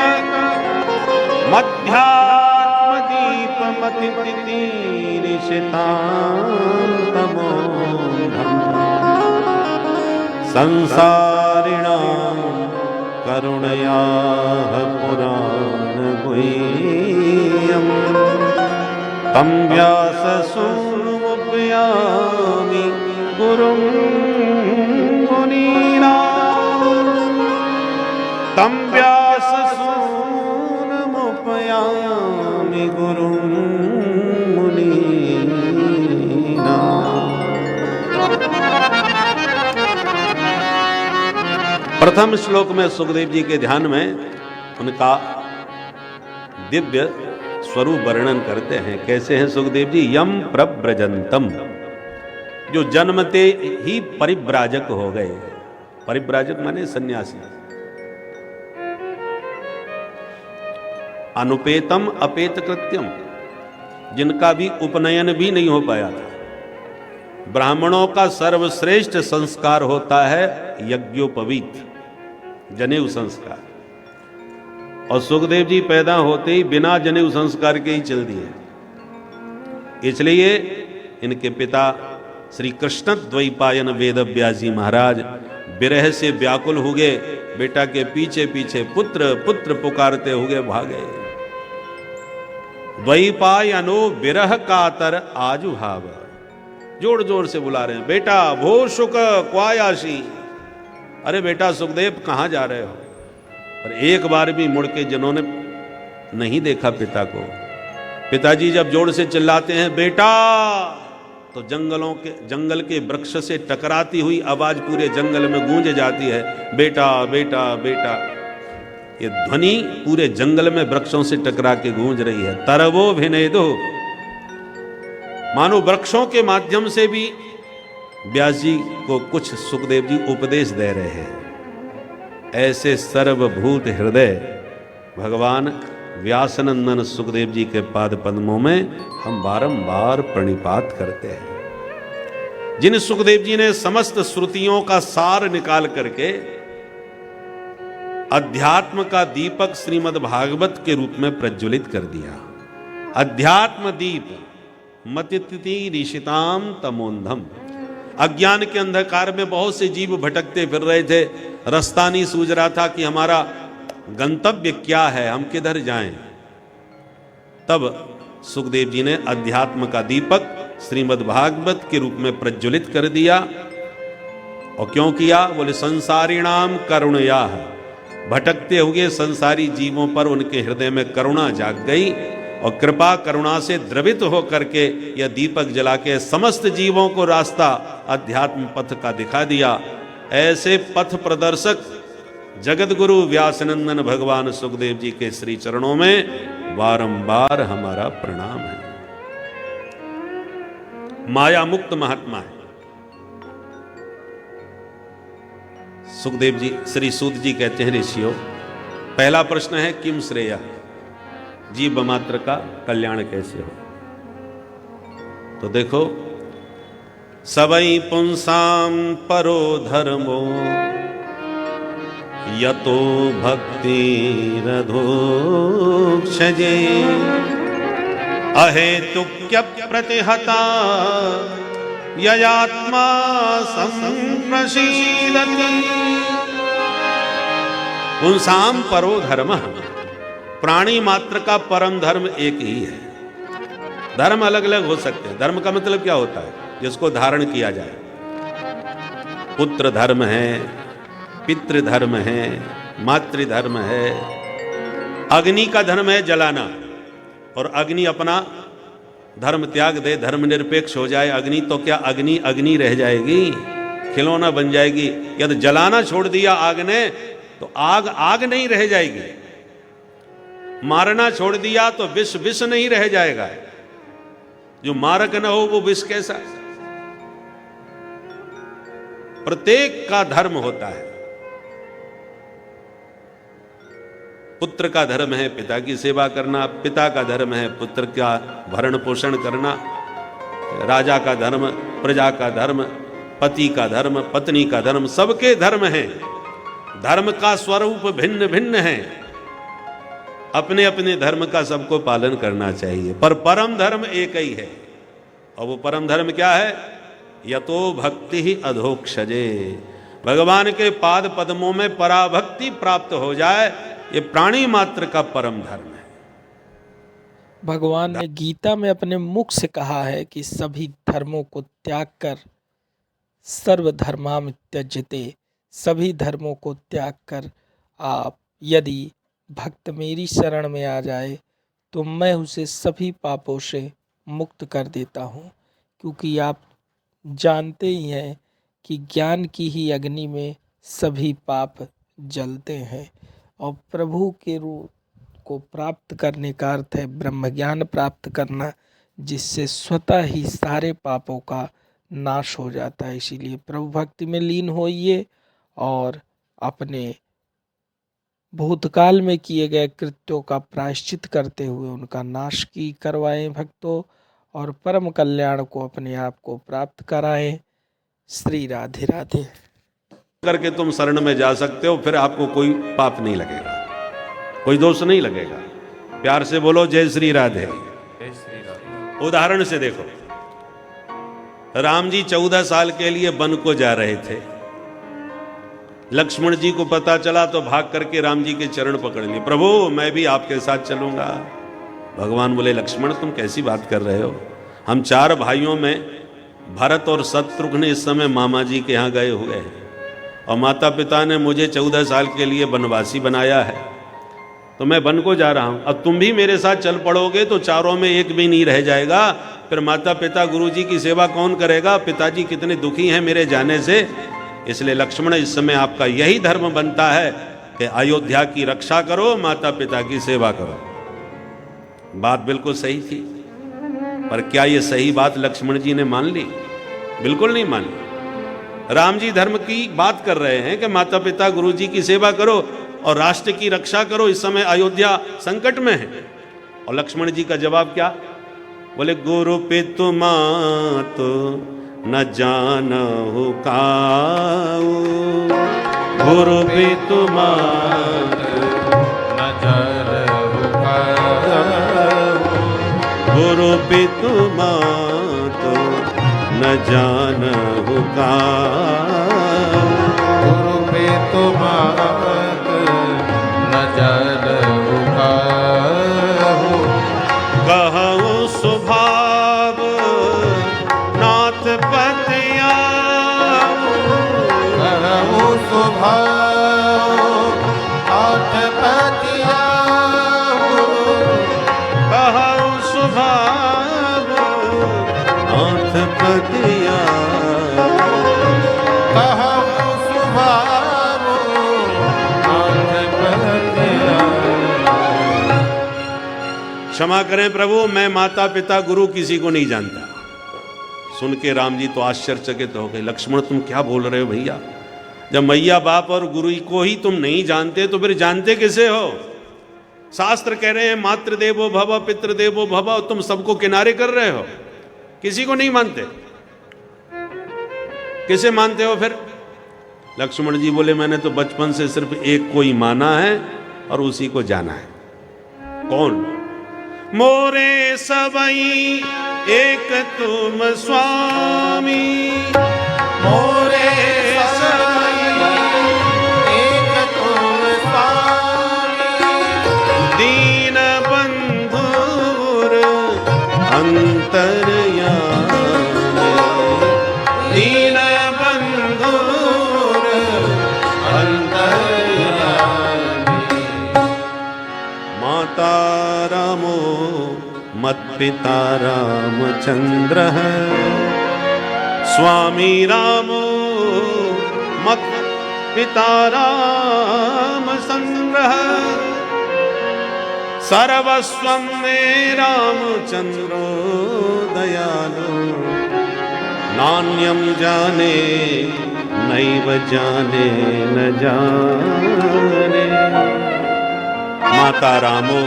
Speaker 2: मध्यात्मदीपमतिनिशितान्तमोघम् संसारिणां करुणयाः पुराणगुह्यम् तं व्याससूनुमुपयामि गुरुं तम व्याससूनुमुपयामि गुरुं मुनीना। प्रथम श्लोक में सुखदेव जी के ध्यान में उनका दिव्य स्वरूप वर्णन करते हैं। कैसे हैं सुखदेव जी? यम प्रव्रजंतम, जो जन्मते ही परिव्राजक हो गए। परिव्राजक माने सन्यासी। अनुपेतम अपेत कृत्यम, जिनका भी उपनयन भी नहीं हो पाया था। ब्राह्मणों का सर्वश्रेष्ठ संस्कार होता है यज्ञोपवीत, जनेऊ संस्कार, और सुखदेव जी पैदा होते ही बिना जनेऊ संस्कार के ही चल दिए। इसलिए इनके पिता श्री कृष्ण द्वैपायन वेदव्यास जी महाराज विरह से व्याकुल हुए, बेटा के पीछे पीछे पुत्र पुत्र पुकारते हुए भागे। द्वैपायनो विरह कातर आजुहाव, जोर जोर से बुला रहे हैं, बेटा भो शुक क्वायाशी, अरे बेटा सुखदेव कहां जा रहे हो? और एक बार भी मुड़ के जिन्होंने नहीं देखा पिता को, पिताजी जब जोर से चिल्लाते हैं बेटा, तो जंगल के वृक्ष से टकराती हुई आवाज पूरे जंगल में गूंज जाती है, बेटा बेटा बेटा। ये ध्वनि पूरे जंगल में वृक्षों से टकरा के गूंज रही है। तरवो भिनेदो, मानो वृक्षों के माध्यम से भी व्यास जी को कुछ सुखदेव जी उपदेश दे रहे हैं। ऐसे सर्वभूत हृदय भगवान व्यासनंदन सुखदेव जी के पाद पद्मों में हम बारंबार प्रणिपात करते हैं, जिन सुखदेव जी ने समस्त श्रुतियों का सार निकाल करके अध्यात्म का दीपक श्रीमद् भागवत के रूप में प्रज्वलित कर दिया। अध्यात्म दीप मतिति ऋषिताम तमोंधम, अज्ञान के अंधकार में बहुत से जीव भटकते फिर रहे थे, रास्ता नहीं सूझ रहा था कि हमारा गंतव्य क्या है, हम किधर जाएं। तब सुखदेव जी ने अध्यात्म का दीपक श्रीमद् भागवत के रूप में प्रज्वलित कर दिया। और क्यों किया? बोले संसारिणाम करुणया, भटकते हुए संसारी जीवों पर उनके हृदय में करुणा जाग गई और कृपा करुणा से द्रवित होकर के यह दीपक जला के समस्त जीवों को रास्ता अध्यात्म पथ का दिखा दिया। ऐसे पथ प्रदर्शक जगत गुरु व्यासनंदन भगवान सुखदेव जी के श्री चरणों में बारंबार हमारा प्रणाम है। माया मुक्त महात्मा है सुखदेव जी। श्री सूत जी कहते हैं, ऋषियों, पहला प्रश्न है किम श्रेय, जीव मात्र का कल्याण कैसे हो? तो देखो, सबई पुंसाम परो धर्मो यतो भक्तिरधोक्षजे अहेतुक्य प्रतिहता ययात्मा संप्रसीदति। पुंसाम परो धर्म, प्राणी मात्र का परम धर्म एक ही है। धर्म अलग अलग हो सकते हैं। धर्म का मतलब क्या होता है? जिसको धारण किया जाए। पुत्र धर्म है, पितृ धर्म है, मातृधर्म है। अग्नि का धर्म है जलाना, और अग्नि अपना धर्म त्याग दे, धर्मनिरपेक्ष हो जाए अग्नि, तो क्या अग्नि अग्नि रह जाएगी, खिलौना बन जाएगी? यदि जलाना छोड़ दिया आग ने तो आग आग नहीं रह जाएगी। मारना छोड़ दिया तो विष विष नहीं रह जाएगा। जो मारक न हो वो विष कैसा? प्रत्येक का धर्म होता है। पुत्र का धर्म है पिता की सेवा करना, पिता का धर्म है पुत्र का भरण पोषण करना, राजा का धर्म, प्रजा का धर्म, पति का धर्म, पत्नी का धर्म, सबके धर्म हैं। धर्म का स्वरूप भिन्न भिन्न है। अपने अपने धर्म का सबको पालन करना चाहिए, पर परम धर्म एक ही है। और वो परम धर्म क्या है? यतो भक्ति ही अधोक्षजे, भगवान के पाद पद्मों में पराभक्ति प्राप्त हो जाए, ये प्राणी मात्र का परम धर्म है।
Speaker 1: भगवान ने गीता में अपने मुख से कहा है कि सभी धर्मों को त्याग कर, सर्वधर्माम त्यज्यते, सभी धर्मों को त्याग कर आप यदि भक्त मेरी शरण में आ जाए तो मैं उसे सभी पापों से मुक्त कर देता हूँ। क्योंकि आप जानते ही हैं कि ज्ञान की ही अग्नि में सभी पाप जलते हैं, और प्रभु के रूप को प्राप्त करने का अर्थ है ब्रह्म ज्ञान प्राप्त करना, जिससे स्वतः ही सारे पापों का नाश हो जाता है। इसीलिए प्रभु भक्ति में लीन होइए और अपने भूतकाल में किए गए कृत्यों का प्रायश्चित करते हुए उनका नाश की करवाएं भक्तों, और परम कल्याण को अपने आप को प्राप्त कराएं। श्री राधे राधे।
Speaker 2: करके तुम शरण में जा सकते हो, फिर आपको कोई पाप नहीं लगेगा, कोई दोष नहीं लगेगा। प्यार से बोलो जय श्री राधे। उदाहरण से देखो, राम जी 14 साल के लिए वन को जा रहे थे। लक्ष्मण जी को पता चला तो भाग करके राम जी के चरण पकड़ लिए, प्रभु मैं भी आपके साथ चलूंगा। भगवान बोले लक्ष्मण तुम कैसी बात कर रहे हो, हम 4 भाइयों में भरत और शत्रुघ्न इस समय मामा जी के यहाँ गए हुए हैं, और माता पिता ने मुझे 14 साल के लिए वनवासी बनाया है, तो मैं वन को जा रहा हूं। अब तुम भी मेरे साथ चल पड़ोगे तो चारों में एक भी नहीं रह जाएगा, फिर माता पिता गुरु जी की सेवा कौन करेगा? पिताजी कितने दुखी हैं मेरे जाने से। इसलिए लक्ष्मण इस समय आपका यही धर्म बनता है कि अयोध्या की रक्षा करो, माता पिता की सेवा करो। बात बिल्कुल सही थी, पर क्या ये सही बात लक्ष्मण जी ने मान ली? बिल्कुल नहीं मानी। राम जी धर्म की बात कर रहे हैं कि माता पिता गुरु जी की सेवा करो और राष्ट्र की रक्षा करो, इस समय अयोध्या संकट में है। और लक्ष्मण जी का जवाब क्या? बोले गुरु पितु मातु न जानहु काऊ, गुरु पितु मातु न जानहु काऊ, गुरु पितु मातु न जानहु काऊ,
Speaker 3: गुरु पितु मातु न जानहु काऊ,
Speaker 2: कहूँ स्वभाव नाथ पतिया,
Speaker 3: कहूँ स्वभाव नाथ पतिया,
Speaker 2: कहूँ स्वभाव नाथ पतिया,
Speaker 3: कहूँ स्वभाव नाथ पतिया।
Speaker 2: क्षमा करें प्रभु, मैं माता पिता गुरु किसी को नहीं जानता। सुन के राम जी तो आश्चर्यचकित हो गए, लक्ष्मण तुम क्या बोल रहे हो भैया? जब मैया बाप और गुरु को ही तुम नहीं जानते तो फिर जानते किसे हो? शास्त्र कह रहे हैं मातृदेवो भव पितृदेवो भव, तुम सबको किनारे कर रहे हो, किसी को नहीं मानते। किसे मानते हो फिर? लक्ष्मण जी बोले मैंने तो बचपन से सिर्फ एक को ही माना है और उसी को जाना है। कौन? मोरे सबई एक तुम स्वामी,
Speaker 3: मोरे सबई एक तुम स्वामी,
Speaker 2: दीन बंधुर अंतरयामी, दीन बंधुर अंतरयामी, रामो मत्पिता रामचन्द्रः स्वामी रामो मत्पिता रामचन्द्रः सर्वस्वं मे रामचन्द्रो दयालो नान्यं जाने नैव जाने न जाने। माता रामो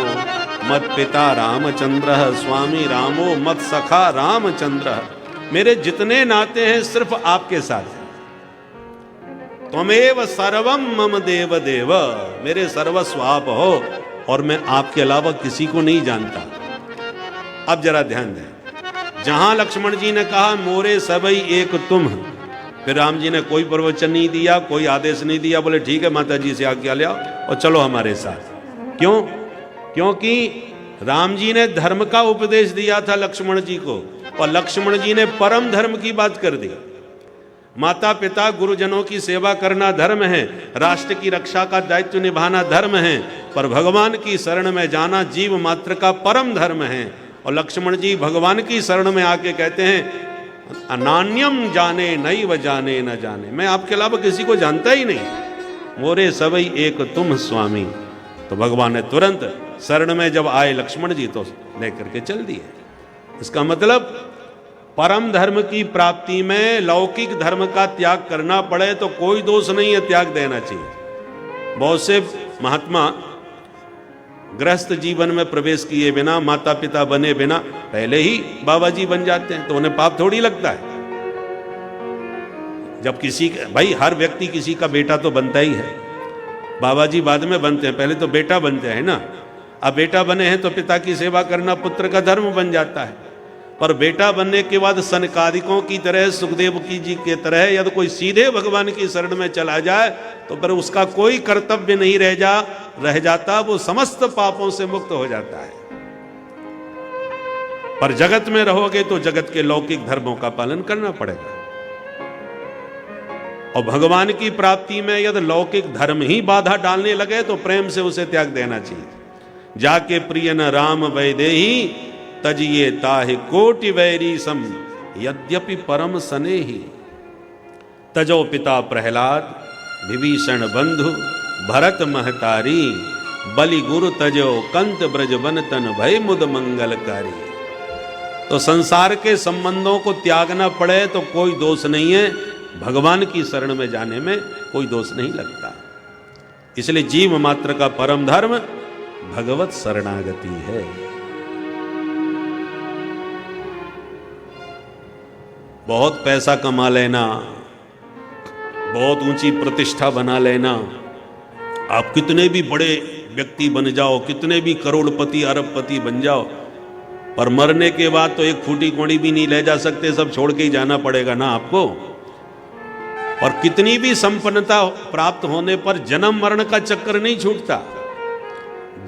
Speaker 2: मत पिता रामचंद्र स्वामी रामो मत सखा रामचंद्र। मेरे जितने नाते हैं सिर्फ आपके साथ हैं। त्वमेव सर्वम मम देव देव, मेरे सर्वस्व आप हो और मैं आपके अलावा किसी को नहीं जानता। अब जरा ध्यान दें, जहां लक्ष्मण जी ने कहा मोरे सबई एक तुम, फिर राम जी ने कोई प्रवचन नहीं दिया, कोई आदेश नहीं दिया, बोले ठीक है माता जी से आज्ञा ले आओ और चलो हमारे साथ। क्यों? क्योंकि राम जी ने धर्म का उपदेश दिया था लक्ष्मण जी को और लक्ष्मण जी ने परम धर्म की बात कर दी। माता पिता गुरुजनों की सेवा करना धर्म है, राष्ट्र की रक्षा का दायित्व निभाना धर्म है, पर भगवान की शरण में जाना जीव मात्र का परम धर्म है। और लक्ष्मण जी भगवान की शरण में आके कहते हैं अनान्यम जाने नैव जाने न जाने, मैं आपके अलावा किसी को जानता ही नहीं, मोरे सबई एक तुम स्वामी। तो भगवान ने तुरंत शरण में जब आए लक्ष्मण जी तो लेकर के चल दिए। इसका मतलब परम धर्म की प्राप्ति में लौकिक धर्म का त्याग करना पड़े तो कोई दोष नहीं है, त्याग देना चाहिए। बहुत से महात्मा गृहस्थ जीवन में प्रवेश किए बिना, माता पिता बने बिना पहले ही बाबा जी बन जाते हैं, तो उन्हें पाप थोड़ी लगता है। जब किसी भाई हर व्यक्ति किसी का बेटा तो बनता ही है, बाबा जी बाद में बनते हैं, पहले तो बेटा बनते हैं ना। अब बेटा बने हैं तो पिता की सेवा करना पुत्र का धर्म बन जाता है। पर बेटा बनने के बाद सनकादिकों की तरह, सुखदेव की जी के तरह यदि कोई सीधे भगवान की शरण में चला जाए तो फिर उसका कोई कर्तव्य नहीं रह जाता, वो समस्त पापों से मुक्त हो जाता है। पर जगत में रहोगे तो जगत के लौकिक धर्मों का पालन करना पड़ेगा। और भगवान की प्राप्ति में यदि लौकिक धर्म ही बाधा डालने लगे तो प्रेम से उसे त्याग देना चाहिए। जाके प्रिय न राम वैदेही तजिए ताहि कोटि वैरी सम यद्यपि परम सनेही। तजो पिता प्रहलाद विभीषण बंधु भरत महतारी बलि गुरु तजो कंत ब्रज बन तन भय मुद मंगलकारी। तो संसार के संबंधों को त्यागना पड़े तो कोई दोष नहीं है, भगवान की शरण में जाने में कोई दोष नहीं लगता। इसलिए जीव मात्र का परम धर्म भगवत शरणागति है। बहुत पैसा कमा लेना, बहुत ऊंची प्रतिष्ठा बना लेना, आप कितने भी बड़े व्यक्ति बन जाओ, कितने भी करोड़पति अरबपति बन जाओ, पर मरने के बाद तो एक फूटी कौड़ी भी नहीं ले जा सकते, सब छोड़ के ही जाना पड़ेगा ना आपको। और कितनी भी संपन्नता प्राप्त होने पर जन्म मरण का चक्कर नहीं छूटता।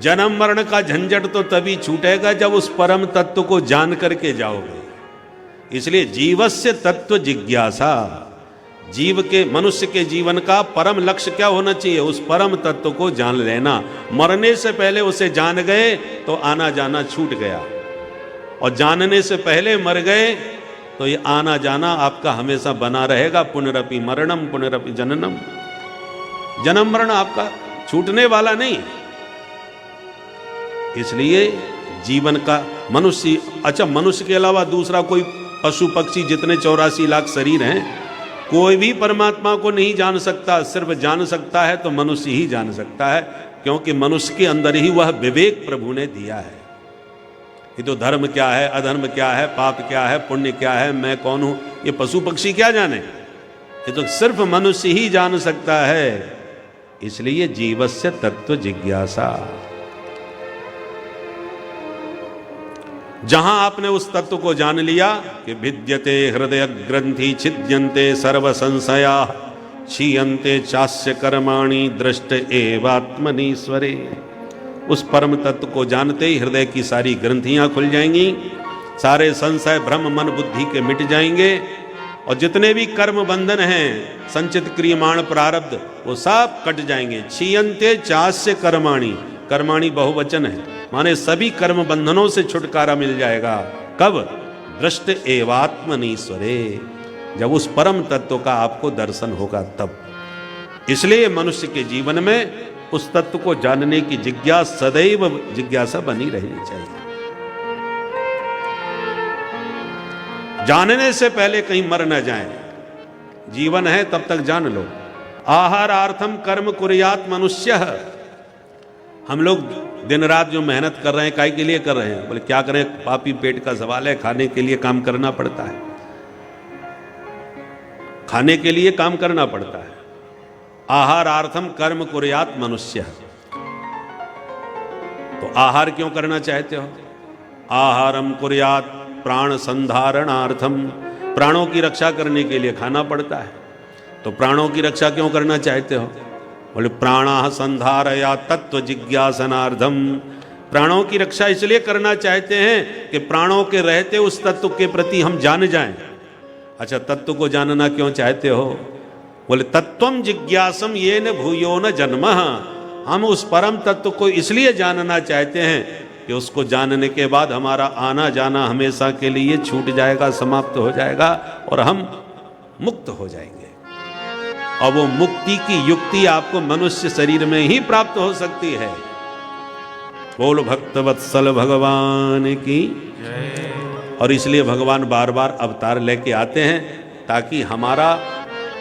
Speaker 2: जन्म मरण का झंझट तो तभी छूटेगा जब उस परम तत्व को जान करके जाओगे। इसलिए जीवस्य तत्व जिज्ञासा, जीव के मनुष्य के जीवन का परम लक्ष्य क्या होना चाहिए? उस परम तत्व को जान लेना। मरने से पहले उसे जान गए तो आना जाना छूट गया, और जानने से पहले मर गए तो ये आना जाना आपका हमेशा बना रहेगा। पुनरपि मरणम पुनरपि जननम, जन्म मरण आपका छूटने वाला नहीं। इसलिए जीवन का मनुष्य, अच्छा मनुष्य के अलावा दूसरा कोई पशु पक्षी जितने 84 लाख शरीर हैं, कोई भी परमात्मा को नहीं जान सकता। सिर्फ जान सकता है तो मनुष्य ही जान सकता है, क्योंकि मनुष्य के अंदर ही वह विवेक प्रभु ने दिया है। ये तो धर्म क्या है, अधर्म क्या है, पाप क्या है, पुण्य क्या है, मैं कौन हूं, ये पशु पक्षी क्या जाने? ये तो सिर्फ मनुष्य ही जान सकता है। इसलिए जीवस्य तत्व जिज्ञासा। जहां आपने उस तत्व को जान लिया कि विद्यते हृदय ग्रंथि छिद्यन्ते सर्व संशया क्षीयन्ते चास्य कर्माणि दृष्ट एवात्मनीश्वरे, उस परम तत्व को जानते ही हृदय की सारी ग्रंथियां खुल जाएंगी, सारे संशय भ्रम मन बुद्धि के मिट जाएंगे, और जितने भी कर्म बंधन हैं, संचित क्रियमाण प्रारब्ध, वो सब कट जाएंगे। क्षीयन्ते चास्य कर्माणि, कर्माणि बहुवचन है, माने सभी कर्म बंधनों से छुटकारा मिल जाएगा। कब? दृष्ट एवात्मनीश्वरे, जब उस परम तत्व का आपको दर्शन होगा तब। इसलिए मनुष्य के जीवन में उस तत्व को जानने की जिज्ञासा, सदैव जिज्ञासा बनी रहनी चाहिए। जानने से पहले कहीं मर न जाए, जीवन है तब तक जान लो। आहारार्थम कर्म कुर्यात मनुष्य। हम लोग दिन रात जो मेहनत कर रहे हैं, काय के लिए कर रहे हैं? बोले क्या करें, पापी पेट का सवाल है, खाने के लिए काम करना पड़ता है, खाने के लिए काम करना पड़ता है। आहारार्थम कर्म कुर्यात मनुष्य। तो आहार क्यों करना चाहते हो? आहारम कुर्यात प्राण संधारणार्थम, प्राणों की रक्षा करने के लिए खाना पड़ता है। तो प्राणों की रक्षा क्यों करना चाहते हो? बोले प्राणाः संधारया तत्व जिज्ञासनार्थम, प्राणों की रक्षा इसलिए करना चाहते हैं कि प्राणों के रहते उस तत्व के प्रति हम जान जाएं। अच्छा, तत्व को जानना क्यों चाहते हो? बोले तत्वम जिज्ञासम येन भूयो न जन्मः, हम उस परम तत्व को इसलिए जानना चाहते हैं कि उसको जानने के बाद हमारा आना जाना हमेशा के लिए छूट जाएगा, समाप्त हो जाएगा और हम मुक्त हो जाएंगे। और वो मुक्ति की युक्ति आपको मनुष्य शरीर में ही प्राप्त हो सकती है। बोल भक्त वत्सल भगवान की। और इसलिए भगवान बार बार अवतार लेके आते हैं ताकि हमारा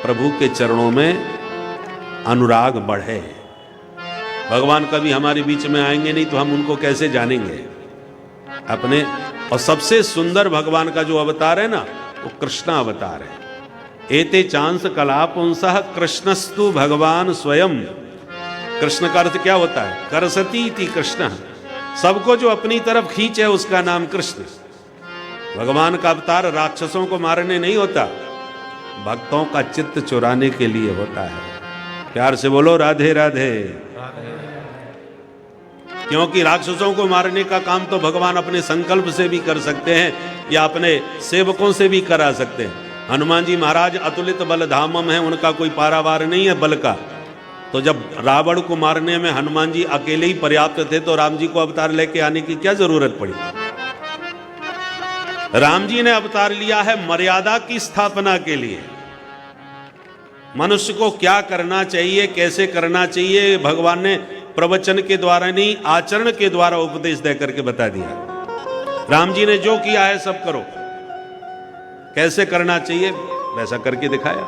Speaker 2: प्रभु के चरणों में अनुराग बढ़े। भगवान कभी हमारे बीच में आएंगे नहीं तो हम उनको कैसे जानेंगे अपने। और सबसे सुंदर भगवान का जो अवतार है ना, वो कृष्ण अवतार है। एते चांस कलापुंसः कृष्णस्तु भगवान स्वयं। कृष्ण का अर्थ क्या होता है? करसती इति कृष्ण, सबको जो अपनी तरफ खींचे उसका नाम कृष्ण। भगवान का अवतार राक्षसों को मारने नहीं होता, भक्तों का चित्त चुराने के लिए होता है। प्यार से बोलो राधे राधे। क्योंकि राक्षसों को मारने का काम तो भगवान अपने संकल्प से भी कर सकते हैं या अपने सेवकों से भी करा सकते हैं। हनुमान जी महाराज अतुलित बल धामम है, उनका कोई पारावार नहीं है बल का। तो जब रावण को मारने में हनुमान जी अकेले ही पर्याप्त थे तो राम जी को अवतार लेके आने की क्या जरूरत पड़ी? राम जी ने अवतार लिया है मर्यादा की स्थापना के लिए। मनुष्य को क्या करना चाहिए, कैसे करना चाहिए, भगवान ने प्रवचन के द्वारा नहीं, आचरण के द्वारा उपदेश दे करके बता दिया। राम जी ने जो किया है सब करो, कैसे करना चाहिए वैसा करके दिखाया।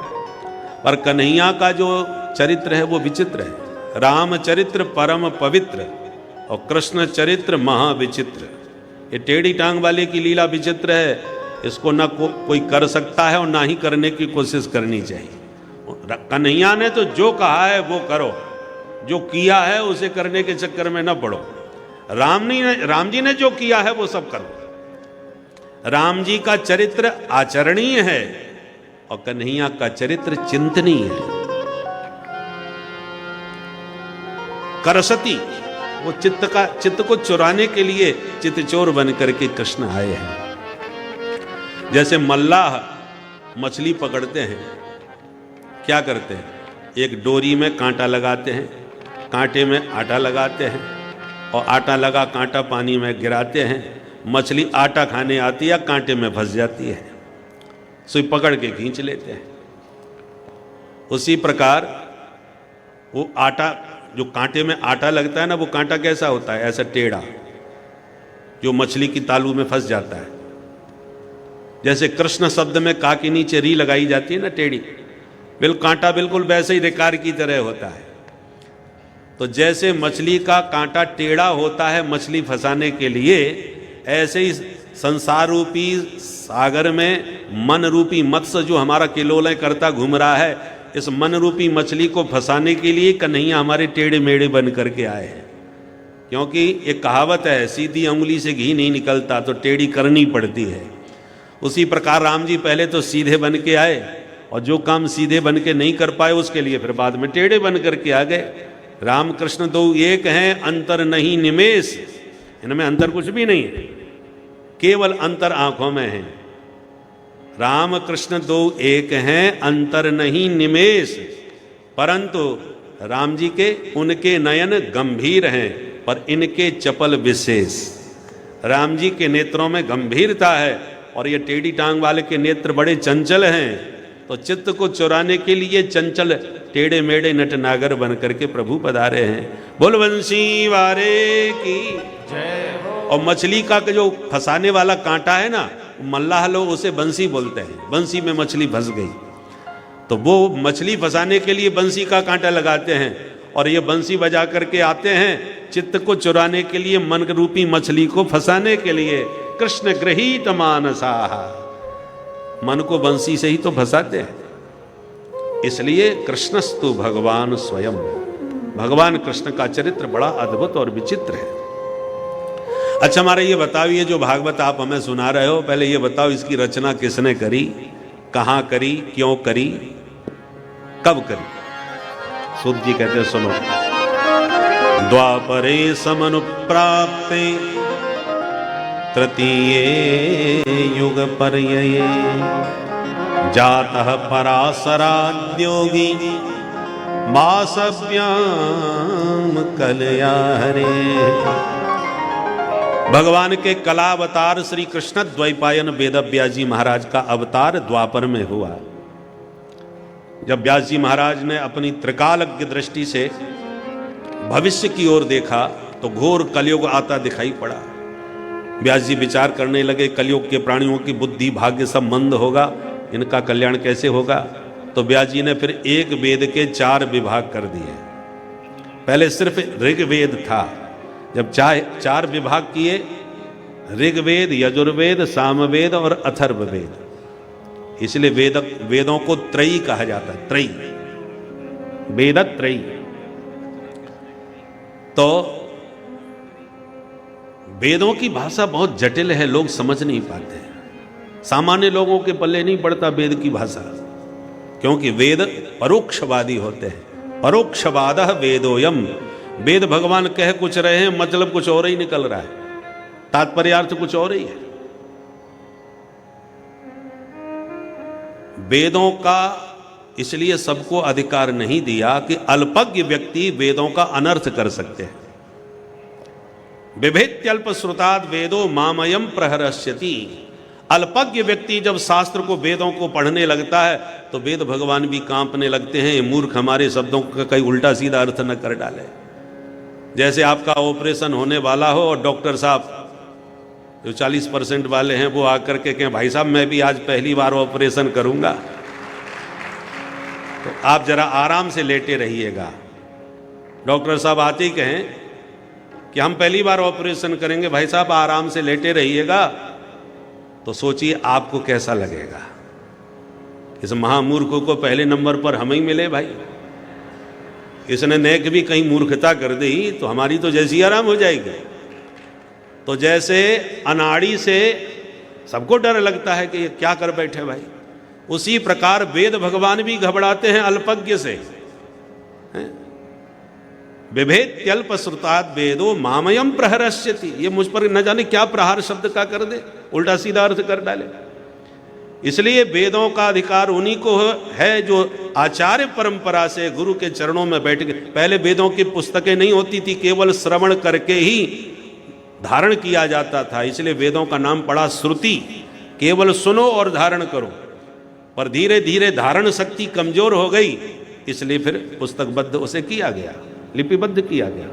Speaker 2: और कन्हैया का जो चरित्र है वो विचित्र है। राम चरित्र परम पवित्र और कृष्ण चरित्र महाविचित्र। ये टेढ़ी टांग वाले की लीला विचित्र है, इसको ना कोई कर सकता है और ना ही करने की कोशिश करनी चाहिए। कन्हैया ने तो जो कहा है वो करो, जो किया है उसे करने के चक्कर में न पड़ो। राम जी ने जो किया है वो सब करो। राम जी का चरित्र आचरणीय है और कन्हैया का चरित्र चिंतनीय है। करसती, वो चित्त को चुराने के लिए चित्तचोर बन करके कृष्ण आए हैं। जैसे मल्लाह मछली पकड़ते हैं, क्या करते हैं? एक डोरी में कांटा लगाते हैं, कांटे में आटा लगाते हैं और आटा लगा कांटा पानी में गिराते हैं। मछली आटा खाने आती है, कांटे में फंस जाती है, सुई पकड़ के खींच लेते हैं। उसी प्रकार वो आटा, जो कांटे में आटा लगता है ना, वो कांटा कैसा होता है? ऐसा टेढ़ा, जो मछली की तालू में फंस जाता है। जैसे कृष्ण शब्द में का के नीचे री लगाई जाती है ना, टेढ़ी, बिल्कुल कांटा बिल्कुल वैसे ही रेकार की तरह होता है। तो जैसे मछली का कांटा टेढ़ा होता है मछली फंसाने के लिए, ऐसे ही संसार रूपी सागर में मन रूपी मत्स्य जो हमारा किलोलय करता घूम रहा है, इस मन रूपी मछली को फंसाने के लिए कन्हैया हमारे टेढ़े मेढ़े बन करके आए हैं। क्योंकि एक कहावत है, सीधी उंगली से घी नहीं निकलता, तो टेढ़ी करनी पड़ती है। उसी प्रकार राम जी पहले तो सीधे बन के आए और जो काम सीधे बन के नहीं कर पाए उसके लिए फिर बाद में टेढ़े बन करके आ गए। राम कृष्ण दो एक हैं, अंतर नहीं निमेष, इनमें अंतर कुछ भी नहीं है, केवल अंतर आंखों में है। राम कृष्ण दो एक हैं, अंतर नहीं निमेष, परंतु राम जी के उनके नयन गंभीर हैं, पर इनके चपल विशेष। राम जी के नेत्रों में गंभीरता है और ये टेढ़ी टांग वाले के नेत्र बड़े चंचल हैं। तो चित्त को चुराने के लिए चंचल टेढ़े मेढ़े नटनागर बन करके प्रभु पधारे हैं। बोल बंसी वारे की
Speaker 3: जय हो।
Speaker 2: और मछली का जो फंसाने वाला कांटा है ना, मल्लाह लोग उसे बंसी बोलते हैं। बंसी में मछली फंस गई तो वो मछली फंसाने के लिए बंसी का कांटा लगाते हैं और ये बंसी बजा करके आते हैं चित्त को चुराने के लिए, मन रूपी मछली को फंसाने के लिए। कृष्ण गृहीत मानसाः, मन को बंसी से ही तो फंसाते हैं। इसलिए कृष्णस्तु भगवान स्वयं, भगवान कृष्ण का चरित्र बड़ा अद्भुत और विचित्र है। अच्छा हमारा ये बताओ, ये जो भागवत आप हमें सुना रहे हो, पहले ये बताओ इसकी रचना किसने करी, कहां करी, क्यों करी, कब करी? सूत जी कहते हैं सुनो। द्वापरे समनुप्राप्ते तृतीये युग पर्यये जातः पराशराद्योगी मासव्याम कलयाहरे। भगवान के कला अवतार श्री कृष्ण द्वैपायन वेदव्यास जी महाराज का अवतार द्वापर में हुआ। जब व्यास जी महाराज ने अपनी त्रिकालज्ञ दृष्टि से भविष्य की ओर देखा तो घोर कलयुग आता दिखाई पड़ा। व्यास जी विचार करने लगे, कलयुग के प्राणियों की बुद्धि भाग्य सब मंद होगा, इनका कल्याण कैसे होगा? तो व्यास जी ने फिर एक वेद के 4 विभाग कर दिए। पहले सिर्फ ऋग्वेद था, जब 4 विभाग किए, ऋग्वेद, यजुर्वेद, सामवेद और अथर्ववेद। इसलिए वेदों को त्रयी कहा जाता है, त्रयी, वेद त्रयी। तो वेदों की भाषा बहुत जटिल है, लोग समझ नहीं पाते। सामान्य लोगों के पल्ले नहीं पड़ता वेद की भाषा, क्योंकि वेद परोक्षवादी होते हैं। परोक्षवादः वेदोयम, वेद भगवान कह कुछ रहे हैं, मतलब कुछ और ही निकल रहा है, तात्पर्यार्थ कुछ और ही है। वेदों का इसलिए सबको अधिकार नहीं दिया कि अल्पज्ञ व्यक्ति वेदों का अनर्थ कर सकते हैं। बिभेत्यल्प श्रुताद वेदो मामयम प्रहरस्यति। अल्पज्ञ व्यक्ति जब शास्त्र को, वेदों को पढ़ने लगता है तो वेद भगवान भी कांपने लगते हैं। मूर्ख हमारे शब्दों का कहीं उल्टा सीधा अर्थ न कर डाले। जैसे आपका ऑपरेशन होने वाला हो और डॉक्टर साहब जो 40% वाले हैं वो आकर के कहें, भाई साहब मैं भी आज पहली बार ऑपरेशन करूंगा, तो आप जरा आराम से लेटे रहिएगा। डॉक्टर साहब आते ही कहें कि हम पहली बार ऑपरेशन करेंगे, भाई साहब आराम से लेटे रहिएगा, तो सोचिए आपको कैसा लगेगा। इस महामूर्ख को पहले नंबर पर हम ही मिले भाई। इसने नेक भी कहीं मूर्खता कर दी तो हमारी तो जैसी आराम हो जाएगी। तो जैसे अनाड़ी से सबको डर लगता है कि ये क्या कर बैठे भाई, उसी प्रकार वेद भगवान भी घबराते हैं अल्पज्ञ से। विभेत्यल्प श्रुताद वेदो मामयम प्रहरस्यति, ये मुझ पर न जाने क्या प्रहार शब्द का कर दे, उल्टा सीधा अर्थ कर डाले। इसलिए वेदों का अधिकार उन्हीं को है जो आचार्य परंपरा से गुरु के चरणों में बैठ के। पहले वेदों की पुस्तकें नहीं होती थी, केवल श्रवण करके ही धारण किया जाता था। इसलिए वेदों का नाम पड़ा श्रुति, केवल सुनो और धारण करो। पर धीरे धीरे धारण शक्ति कमजोर हो गई, इसलिए फिर पुस्तकबद्ध उसे किया गया, लिपिबद्ध किया गया,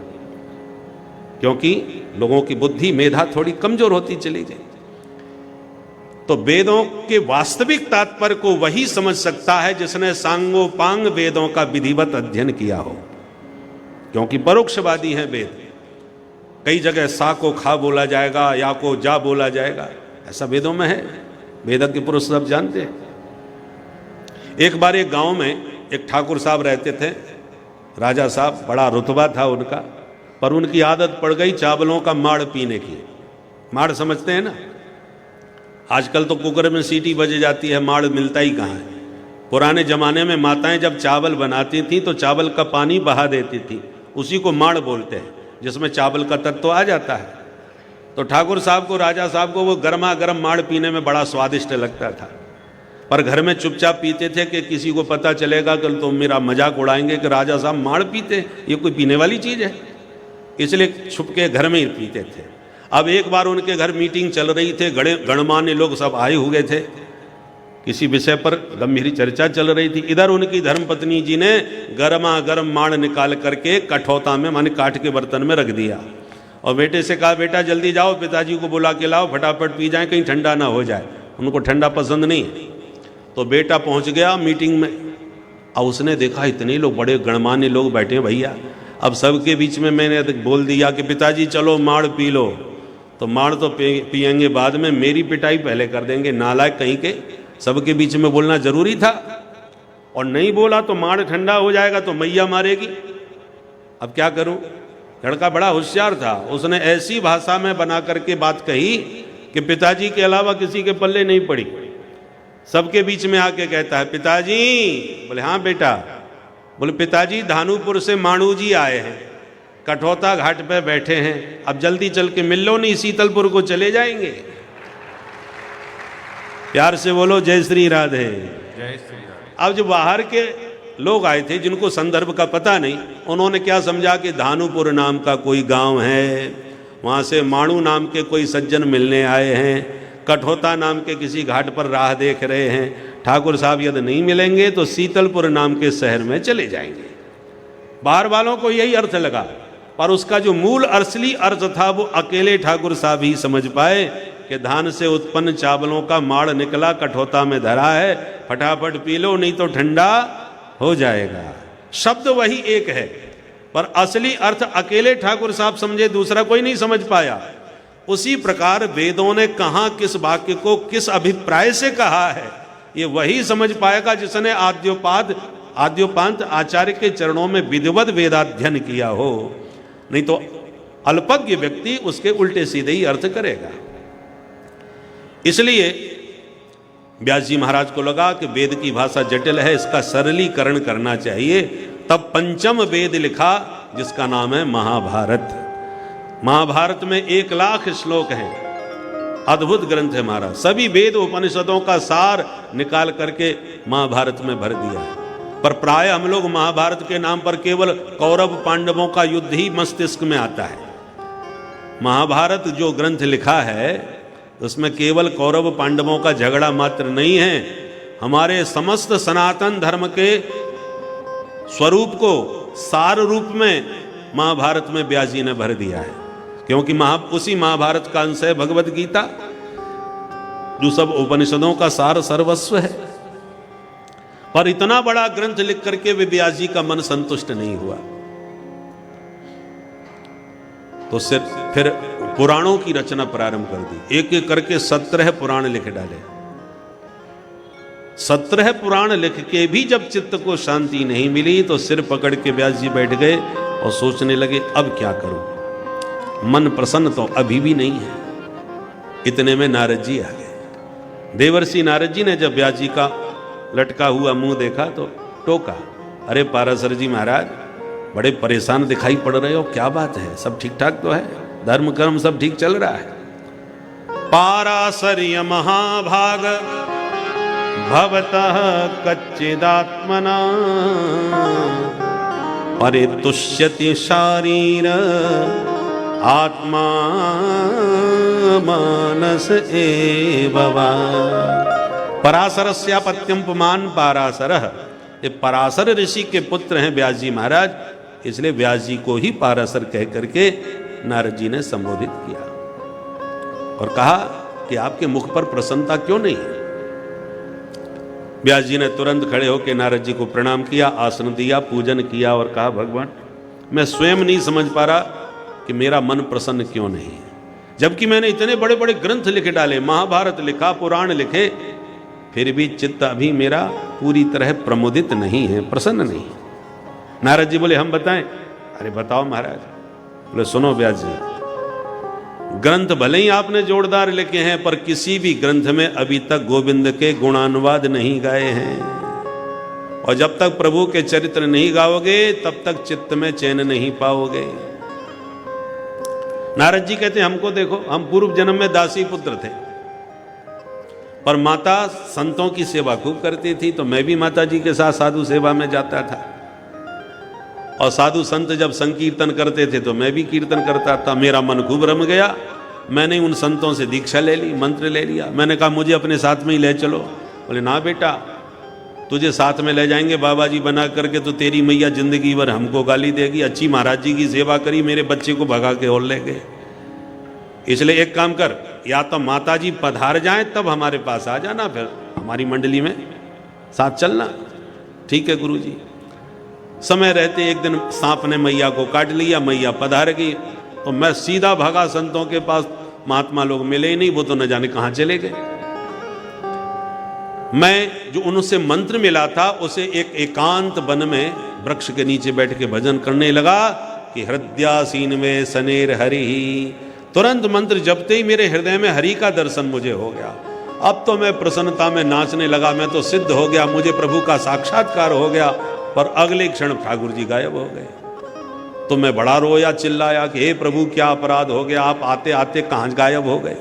Speaker 2: क्योंकि लोगों की बुद्धि मेधा थोड़ी कमजोर होती चली गई। तो वेदों के वास्तविक तात्पर्य को वही समझ सकता है जिसने सांगोपांग वेदों का विधिवत अध्ययन किया हो, क्योंकि परोक्षवादी हैं वेद। कई जगह सा को खा बोला जाएगा, या को जा बोला जाएगा, ऐसा वेदों में है, वेदज्ञ पुरुष सब जानते हैं। एक बार एक गांव में एक ठाकुर साहब रहते थे, राजा साहब, बड़ा रुतबा था उनका, पर उनकी आदत पड़ गई चावलों का माड़ पीने की। माड़ समझते हैं ना, आजकल तो कुकर में सीटी बज जाती है, माड़ मिलता ही कहाँ है। पुराने जमाने में माताएं जब चावल बनाती थी तो चावल का पानी बहा देती थी, उसी को माड़ बोलते हैं, जिसमें चावल का तत्व आ जाता है। तो ठाकुर साहब को, राजा साहब को वो गर्मा गर्म माड़ पीने में बड़ा स्वादिष्ट लगता था, पर घर में चुपचाप पीते थे कि किसी को पता चलेगा कल तो मेरा मजाक उड़ाएंगे कि राजा साहब माड़ पीते, ये कोई पीने वाली चीज़ है। इसलिए छुप के घर में ही पीते थे। अब एक बार उनके घर मीटिंग चल रही थे, गणमान्य लोग सब आए हुए थे, किसी विषय पर गंभीर चर्चा चल रही थी। इधर उनकी धर्मपत्नी जी ने गर्मा गर्म माण निकाल करके कठौता में माने काठ के बर्तन में रख दिया और बेटे से कहा, बेटा जल्दी जाओ, पिताजी को बुला के लाओ, फटाफट पी जाए, कहीं ठंडा ना हो जाए। उनको ठंडा पसंद नहीं है। तो बेटा पहुंच गया मीटिंग में। अब उसने देखा इतने लोग, बड़े गणमान्य लोग बैठे हैं भैया। अब सबके बीच में मैंने बोल दिया कि पिताजी चलो माड़ पी लो। तो माड़ तो पिएंगे बाद में, मेरी पिटाई पहले कर देंगे, नालायक कहीं के। सबके बीच में बोलना जरूरी था, और नहीं बोला तो माड़ ठंडा हो जाएगा तो मैया मारेगी। अब क्या करूं? लड़का बड़ा होशियार था, उसने ऐसी भाषा में बना करके बात कही कि पिताजी के अलावा किसी के पल्ले नहीं पड़ी। सबके बीच में आके कहता है, पिताजी। बोले हाँ बेटा। बोले पिताजी धानुपुर से माणू जी आए हैं, कठौता घाट पे बैठे हैं, अब जल्दी चल के मिल लो, नहीं शीतलपुर को चले जाएंगे। प्यार से बोलो जय श्री राधे।
Speaker 3: जय श्री राधे।
Speaker 2: अब जो बाहर के लोग आए थे जिनको संदर्भ का पता नहीं, उन्होंने क्या समझा कि धानुपुर नाम का कोई गांव है, वहां से माणू नाम के कोई सज्जन मिलने आए हैं, कठौता नाम के किसी घाट पर राह देख रहे हैं, ठाकुर साहब यदि नहीं मिलेंगे तो शीतलपुर नाम के शहर में चले जाएंगे। बाहर वालों को यही अर्थ लगा, पर उसका जो मूल असली अर्थ था वो अकेले ठाकुर साहब ही समझ पाए कि धान से उत्पन्न चावलों का माड़ निकला, कठौता में धरा है, फटाफट पी लो नहीं तो ठंडा हो जाएगा। शब्द वही एक है, पर असली अर्थ अकेले ठाकुर साहब समझे, दूसरा कोई नहीं समझ पाया। उसी प्रकार वेदों ने कहां किस वाक्य को किस अभिप्राय से कहा है, ये वही समझ पाएगा जिसने आद्योपांत आचार्य के चरणों में विधिवत वेदाध्ययन किया हो, नहीं तो अल्पज्ञ व्यक्ति उसके उल्टे सीधे ही अर्थ करेगा। इसलिए व्यास जी महाराज को लगा कि वेद की भाषा जटिल है, इसका सरलीकरण करना चाहिए। तब पंचम वेद लिखा जिसका नाम है महाभारत। महाभारत में 1,00,000 श्लोक हैं, अद्भुत ग्रंथ है महाराज। सभी वेद उपनिषदों का सार निकाल करके महाभारत में भर दिया है। पर प्राय हम लोग महाभारत के नाम पर केवल कौरव पांडवों का युद्ध ही मस्तिष्क में आता है। महाभारत जो ग्रंथ लिखा है उसमें केवल कौरव पांडवों का झगड़ा मात्र नहीं है, हमारे समस्त सनातन धर्म के स्वरूप को सार रूप में महाभारत में व्यास जी ने भर दिया है। क्योंकि उसी महाभारत का अंश है भगवद गीता, जो सब उपनिषदों का सार सर्वस्व है। पर इतना बड़ा ग्रंथ लिख करके वे व्यास जी का मन संतुष्ट नहीं हुआ, तो फिर पुराणों की रचना प्रारंभ कर दी। एक एक करके 17 पुराण लिख डाले। 17 पुराण लिख के भी जब चित्त को शांति नहीं मिली तो सिर पकड़ के व्यास जी बैठ गए और सोचने लगे अब क्या करूं। मन प्रसन्न तो अभी भी नहीं है। इतने में नारद जी आ गए। देवर्षि नारद जी ने जब व्यास जी का लटका हुआ मुंह देखा तो टोका, अरे पाराशर जी महाराज बड़े परेशान दिखाई पड़ रहे हो, क्या बात है? सब ठीक ठाक तो है, धर्म कर्म सब ठीक चल रहा है? पाराशर्य महाभाग भवतः कच्चिदात्मना परितुष्यति शारीर आत्मा मानस एव वा। पराशरस्यापत्यम पुमान पाराशरः, ये पराशर ऋषि के पुत्र हैं व्यास जी महाराज, इसलिए व्यास जी को ही पाराशर कह करके नारद जी ने संबोधित किया और कहा कि आपके मुख पर प्रसन्नता क्यों नहीं है? व्यास जी ने तुरंत खड़े होकर नारद जी को प्रणाम किया, आसन दिया, पूजन किया और कहा भगवान मैं स्वयं नहीं समझ पा रहा कि मेरा मन प्रसन्न क्यों नहीं है, जबकि मैंने इतने बड़े बड़े ग्रंथ लिख डाले, महाभारत लिखा, पुराण लिखे, फिर भी चित्त अभी मेरा पूरी तरह प्रमोदित नहीं है, प्रसन्न नहीं है। नारद जी बोले हम बताएं? अरे बताओ महाराज। बोले सुनो व्यास जी, ग्रंथ भले ही आपने जोरदार लिखे हैं पर किसी भी ग्रंथ में अभी तक गोविंद के गुणानुवाद नहीं गाए हैं, और जब तक प्रभु के चरित्र नहीं गाओगे तब तक चित्त में चैन नहीं पाओगे। नारद जी कहते हैं हमको देखो, हम पूर्व जन्म में दासी पुत्र थे, पर माता संतों की सेवा खूब करती थी, तो मैं भी माता जी के साथ साधु सेवा में जाता था। और साधु संत जब संकीर्तन करते थे तो मैं भी कीर्तन करता था। मेरा मन खूब रम गया। मैंने उन संतों से दीक्षा ले ली, मंत्र ले लिया। मैंने कहा मुझे अपने साथ में ही ले चलो। बोले ना बेटा, तुझे साथ में ले जाएंगे बाबा जी बना करके तो तेरी मैया जिंदगी भर हमको गाली देगी। अच्छी महाराज जी की सेवा करी, मेरे बच्चे को भगा के और ले गए। इसलिए एक काम कर, या तो माता जी पधार जाए तब हमारे पास आ जाना, फिर हमारी मंडली में साथ चलना। ठीक है गुरु जी। समय रहते एक दिन सांप ने मैया को काट लिया, मैया पधार गई तो मैं सीधा भागा संतों के पास। महात्मा लोग मिले ही नहीं, वो तो न जाने कहां चले गए। मैं जो उनसे मंत्र मिला था उसे एक एकांत वन में वृक्ष के नीचे बैठ के भजन करने लगा कि हृदयासीन में सनेर हरि। तुरंत मंत्र जपते ही मेरे हृदय में हरि का दर्शन मुझे हो गया। अब तो मैं प्रसन्नता में नाचने लगा। मैं तो सिद्ध हो गया, मुझे प्रभु का साक्षात्कार हो गया। पर अगले क्षण ठाकुर जी गायब हो गए। तो मैं बड़ा रोया, चिल्लाया कि हे प्रभु क्या अपराध हो गया, आप आते आते कहां गायब हो गए।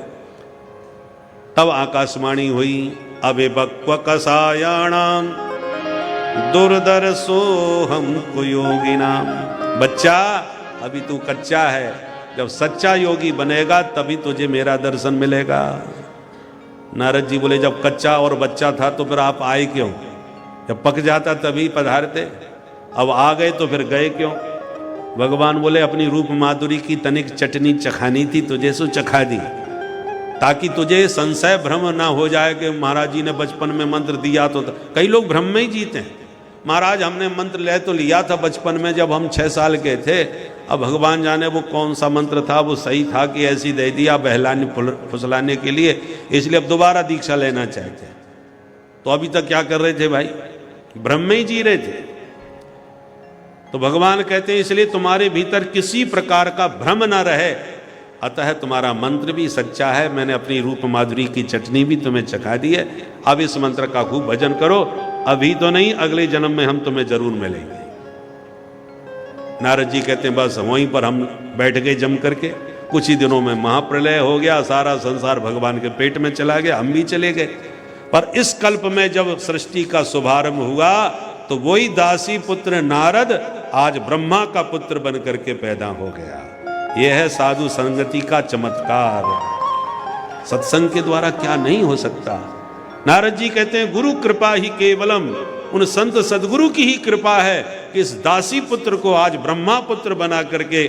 Speaker 2: तब आकाशवाणी हुई, अबे बक्व कसायाणाम दुर्दर्शो हमको योगिनाम। बच्चा अभी तू कच्चा है, जब सच्चा योगी बनेगा तभी तुझे मेरा दर्शन मिलेगा। नारद जी बोले जब कच्चा और बच्चा था तो फिर आप आए क्यों? जब पक जाता तभी पधारते, अब आ गए तो फिर गए क्यों? भगवान बोले अपनी रूप माधुरी की तनिक चटनी चखानी थी, तुझे सो चखा दी, ताकि तुझे संशय भ्रम ना हो जाए कि महाराज जी ने बचपन में मंत्र दिया तो कई लोग भ्रम में ही जीते हैं। महाराज हमने मंत्र ले तो लिया था बचपन में जब हम 6 साल के थे, अब भगवान जाने वो कौन सा मंत्र था, वो सही था कि ऐसी दे दिया बहलाने फुसलाने के लिए, इसलिए अब दोबारा दीक्षा लेना चाहते हैं। तो अभी तक क्या कर रहे थे भाई? भ्रम में ही जी रहे थे। तो भगवान कहते हैं इसलिए तुम्हारे भीतर किसी प्रकार का भ्रम ना रहे, अतः तुम्हारा मंत्र भी सच्चा है। मैंने अपनी रूप माधुरी की चटनी भी तुम्हें चखा दी है। अब इस मंत्र का खूब भजन करो, अभी तो नहीं अगले जन्म में हम तुम्हें जरूर मिलेंगे। नारद जी कहते हैं बस वहीं पर हम बैठ गए जम करके। कुछ ही दिनों में महाप्रलय हो गया, सारा संसार भगवान के पेट में चला गया, हम भी चले गए। पर इस कल्प में जब सृष्टि का शुभारंभ हुआ तो वही दासी पुत्र नारद आज ब्रह्मा का पुत्र बन करके पैदा हो गया। यह है साधु संगति का चमत्कार। सत्संग के द्वारा क्या नहीं हो सकता। नारद जी कहते हैं गुरु कृपा ही केवलम, उन संत सदगुरु की ही कृपा है कि इस दासी पुत्र को आज ब्रह्मा पुत्र बना करके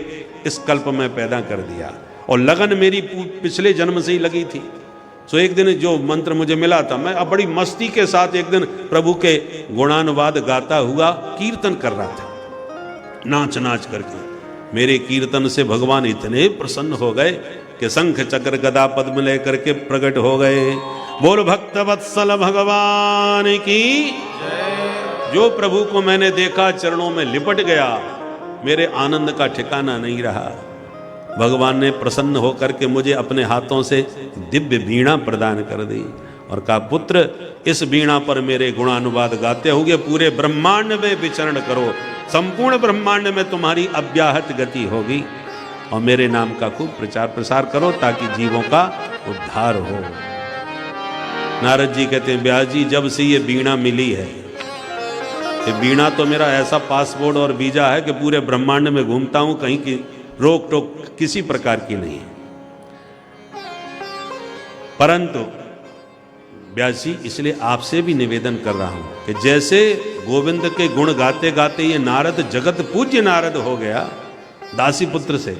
Speaker 2: इस कल्प में पैदा कर दिया। और लगन मेरी पिछले जन्म से ही लगी थी। सो एक दिन जो मंत्र मुझे मिला था, मैं अब बड़ी मस्ती के साथ एक दिन प्रभु के गुणानुवाद गाता हुआ कीर्तन कर रहा था, नाच नाच करके। मेरे कीर्तन से भगवान इतने प्रसन्न हो गए कि शंख चक्र गदा पद्म लेकर के प्रकट हो गए। बोल भक्त वत्सल भगवान की। जो प्रभु को मैंने देखा चरणों में लिपट गया, मेरे आनंद का ठिकाना नहीं रहा। भगवान ने प्रसन्न होकर के मुझे अपने हाथों से दिव्य वीणा प्रदान कर दी और कहा पुत्र इस वीणा पर मेरे गुणानुवाद गाते हुए पूरे ब्रह्मांड में विचरण करो, संपूर्ण ब्रह्मांड में तुम्हारी अव्याहत गति होगी और मेरे नाम का खूब प्रचार प्रसार करो ताकि जीवों का उद्धार हो। नारद जी कहते हैं व्यास जी जब से ये वीणा मिली है, ये वीणा तो मेरा ऐसा पासपोर्ट और वीजा है कि पूरे ब्रह्मांड में घूमता हूं, कहीं की रोक टोक किसी प्रकार की नहीं है। परंतु व्यास जी इसलिए आपसे भी निवेदन कर रहा हूं कि जैसे गोविंद के गुण गाते गाते ये नारद जगत पूज्य नारद हो गया दासी पुत्र से,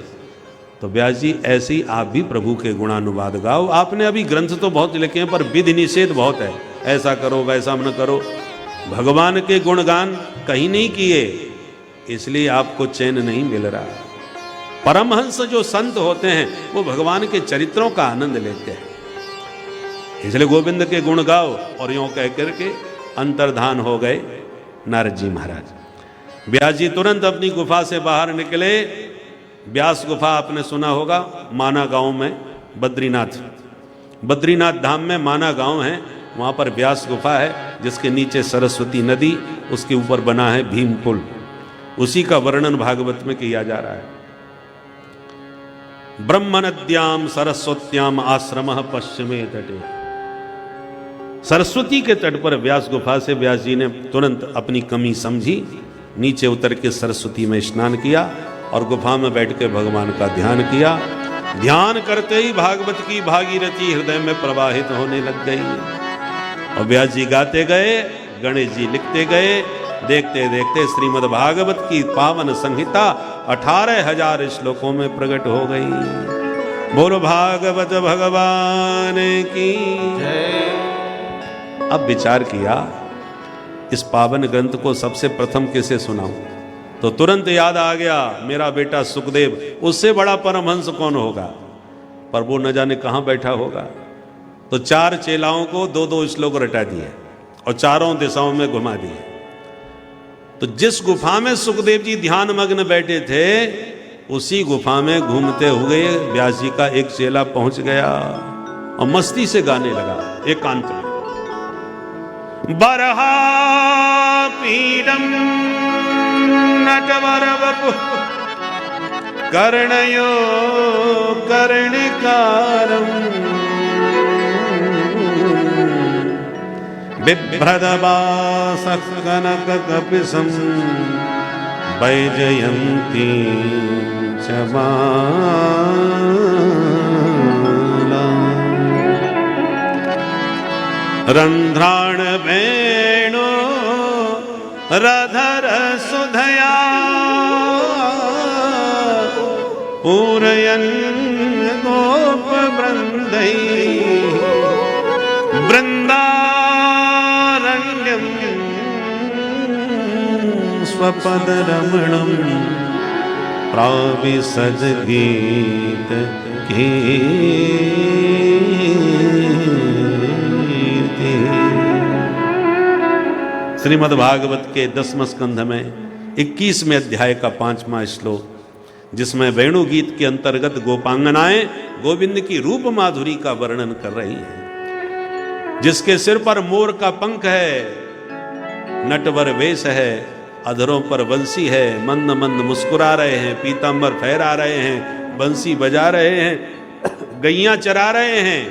Speaker 2: तो व्यास जी ऐसे ही आप भी प्रभु के गुणानुवाद गाओ। आपने अभी ग्रंथ तो बहुत लिखे हैं पर विधि निषेध बहुत है, ऐसा करो वैसा न करो। भगवान के गुणगान कहीं नहीं किए, इसलिए आपको चैन नहीं मिल रहा। परमहंस जो संत होते हैं वो भगवान के चरित्रों का आनंद लेते हैं, इसलिए गोविंद के गुण गाओ। और यूं कह करके अंतर्धान हो गए नारद जी महाराज। व्यास जी तुरंत अपनी गुफा से बाहर निकले। व्यास गुफा आपने सुना होगा, माना गांव में बद्रीनाथ धाम में माना गांव है, वहां पर व्यास गुफा है जिसके नीचे सरस्वती नदी, उसके ऊपर बना है भीम पुल। उसी का वर्णन भागवत में किया जा रहा है। ब्रह्म नद्याम सरस्वत्याम आश्रम पश्चिमे तटे। सरस्वती के तट पर व्यास गुफा से व्यास जी ने तुरंत अपनी कमी समझी नीचे उतर के सरस्वती में स्नान किया और गुफा में बैठ के भगवान का ध्यान किया। ध्यान करते ही भागवत की भागीरथी हृदय में प्रवाहित होने लग गई और व्यास जी गाते गए, गणेश जी लिखते गए। देखते देखते श्रीमद् भागवत की पावन संहिता 18,000 श्लोकों में प्रकट हो गई। बोलो भागवत भगवान की जय। अब विचार किया इस पावन ग्रंथ को सबसे प्रथम किसे सुनाऊं, तो तुरंत याद आ गया मेरा बेटा सुखदेव, उससे बड़ा परमहंस कौन होगा। पर वो न जाने कहां बैठा होगा। तो 4 चेलाओं को 2-2 श्लोक रटा दिए और चारों दिशाओं में घुमा दिए। तो जिस गुफा में सुखदेव जी ध्यान मग्न बैठे थे, उसी गुफा में घूमते हुए व्यास जी का एक चेला पहुंच गया और मस्ती से गाने लगा एकांत में। बरहा पीडम नटवर वपुः कर्णयो कर्णिकारम् बिभ्रदवासः कनककपिशं वैजयन्ती च माला रंध्राण वेणु रधर सुधया पूरयन् गोप वृंदै वृंदारण्यं स्वपद रमणं प्राविसज गीत श्रीमद् भागवत के 10वें स्कंध में 21वें अध्याय का 5वां श्लोक, जिसमें वेणु गीत के अंतर्गत गोपांगनाएं गोविंद की रूप माधुरी का वर्णन कर रही हैं। जिसके सिर पर मोर का पंख है, नटवर वेश है, अधरों पर बंसी है, मंद मंद मुस्कुरा रहे हैं, पीतांबर फहरा रहे हैं, बंसी बजा रहे हैं, गैयां चरा रहे हैं,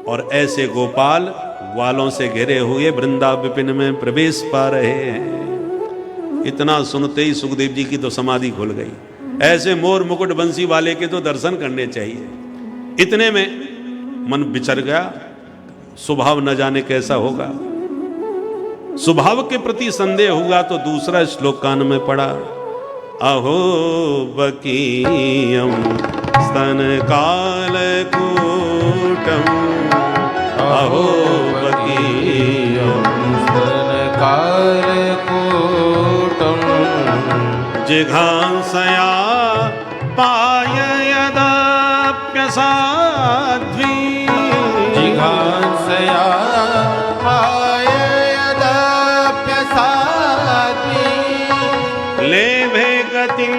Speaker 2: और ऐसे गोपाल वालों से घिरे हुए वृंदा विपिन में प्रवेश पा रहे हैं। इतना सुनते ही सुखदेव जी की तो समाधि खुल गई। ऐसे मोर मुकुट बंसी वाले के तो दर्शन करने चाहिए। इतने में मन विचर गया, स्वभाव न जाने कैसा होगा। स्वभाव के प्रति संदेह हुआ तो दूसरा श्लोक कान में पड़ा। अहो बकीयम स्तन कालकूटम, अहो बकीयम
Speaker 3: स्तन कालकूटम
Speaker 2: जिघांसया पाय यदाप्यसाध्वी,
Speaker 3: जिघांसया पाय यदाप्यसाध्वी
Speaker 2: लेभे गतिं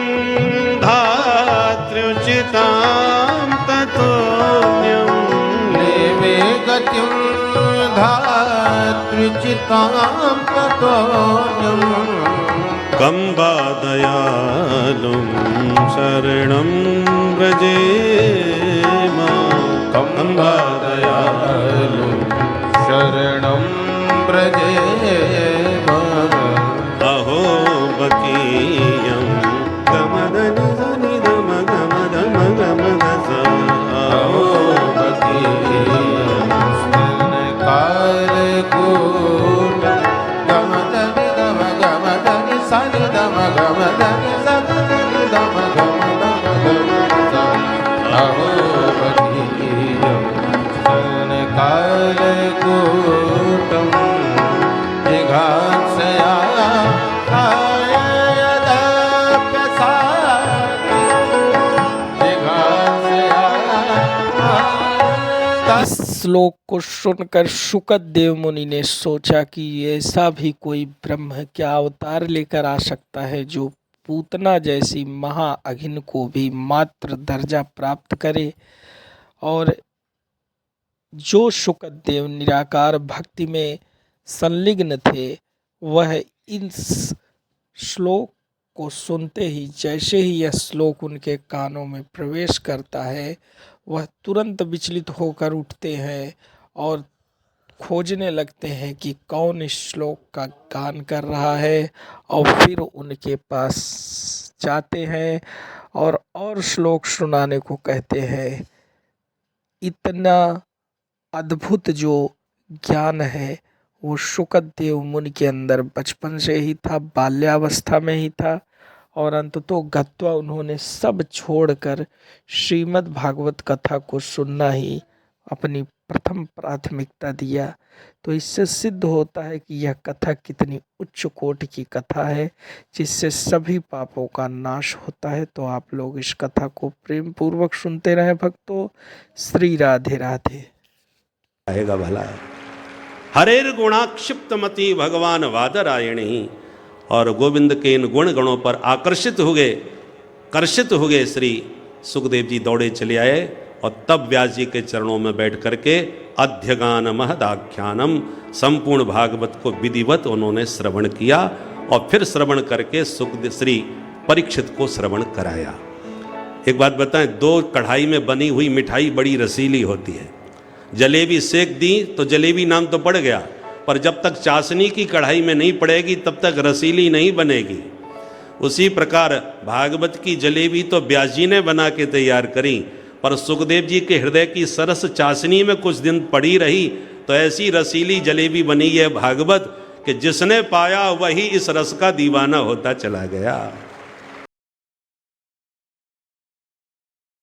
Speaker 2: धात्र्युचितां ततोऽन्यम्,
Speaker 3: लेवे गतिं धात्र्युचितां ततोऽन्यम्
Speaker 2: कं वा दयालुं शरणं व्रजेम,
Speaker 3: कं वा दयालुं शरणं व्रजेम।
Speaker 2: अहो बकीयं गमदनि सनि दम गमदम गमदसा,
Speaker 3: अहो बकीयं स्तन कालकूटं गमदनि दम गमदनि सनि दम गमदनि सनि दम गमदम गमदसा, अहो बकीयं स्तन कालकूटं जिघांसया पाय यदाप्यसाध्वी, जिघांसया
Speaker 1: इस श्लोक को सुनकर शुकदेव मुनि ने सोचा कि ऐसा भी कोई ब्रह्म क्या अवतार लेकर आ सकता है जो पूतना जैसी महाअघिन को भी मात्र दर्जा प्राप्त करे। और जो शुकदेव निराकार भक्ति में संलिग्न थे, वह इन श्लोक को सुनते ही जैसे ही यह श्लोक उनके कानों में प्रवेश करता है, वह तुरंत विचलित होकर उठते हैं और खोजने लगते हैं कि कौन इस श्लोक का गान कर रहा है और फिर उनके पास जाते हैं और श्लोक सुनाने को कहते हैं। इतना अद्भुत जो ज्ञान है वो शुकदेव मुनि के अंदर बचपन से ही था, बाल्यावस्था में ही था और अंततः गत्वा उन्होंने सब छोड़कर श्रीमद् भागवत कथा को सुनना ही अपनी प्रथम प्राथमिकता दिया। तो इससे सिद्ध होता है कि यह कथा कितनी उच्च कोटि की कथा है जिससे सभी पापों का नाश होता है। तो आप लोग इस कथा को प्रेम पूर्वक सुनते रहें भक्तों। श्री राधे राधे।
Speaker 2: आएगा भला। हरेर गुणाक्षिप्त मति भगवान वादरायणी। और गोविंद के इन गुण गणों पर आकर्षित हो गए श्री सुखदेव जी दौड़े चले आए और तब व्यास जी के चरणों में बैठ करके अध्यगान महदाख्यानम संपूर्ण भागवत को विधिवत उन्होंने श्रवण किया और फिर श्रवण करके श्री परीक्षित को श्रवण कराया। एक बात बताएं, दो कढ़ाई में बनी हुई मिठाई बड़ी रसीली होती है। जलेबी सेक दी तो जलेबी नाम तो पड़ गया, पर जब तक चाशनी की कढ़ाई में नहीं पड़ेगी तब तक रसीली नहीं बनेगी। उसी प्रकार भागवत की जलेबी तो व्यास जी ने बना के तैयार करी, पर सुखदेव जी के हृदय की सरस चाशनी में कुछ दिन पड़ी रही तो ऐसी रसीली जलेबी बनी है भागवत कि जिसने पाया वही इस रस का दीवाना होता चला गया।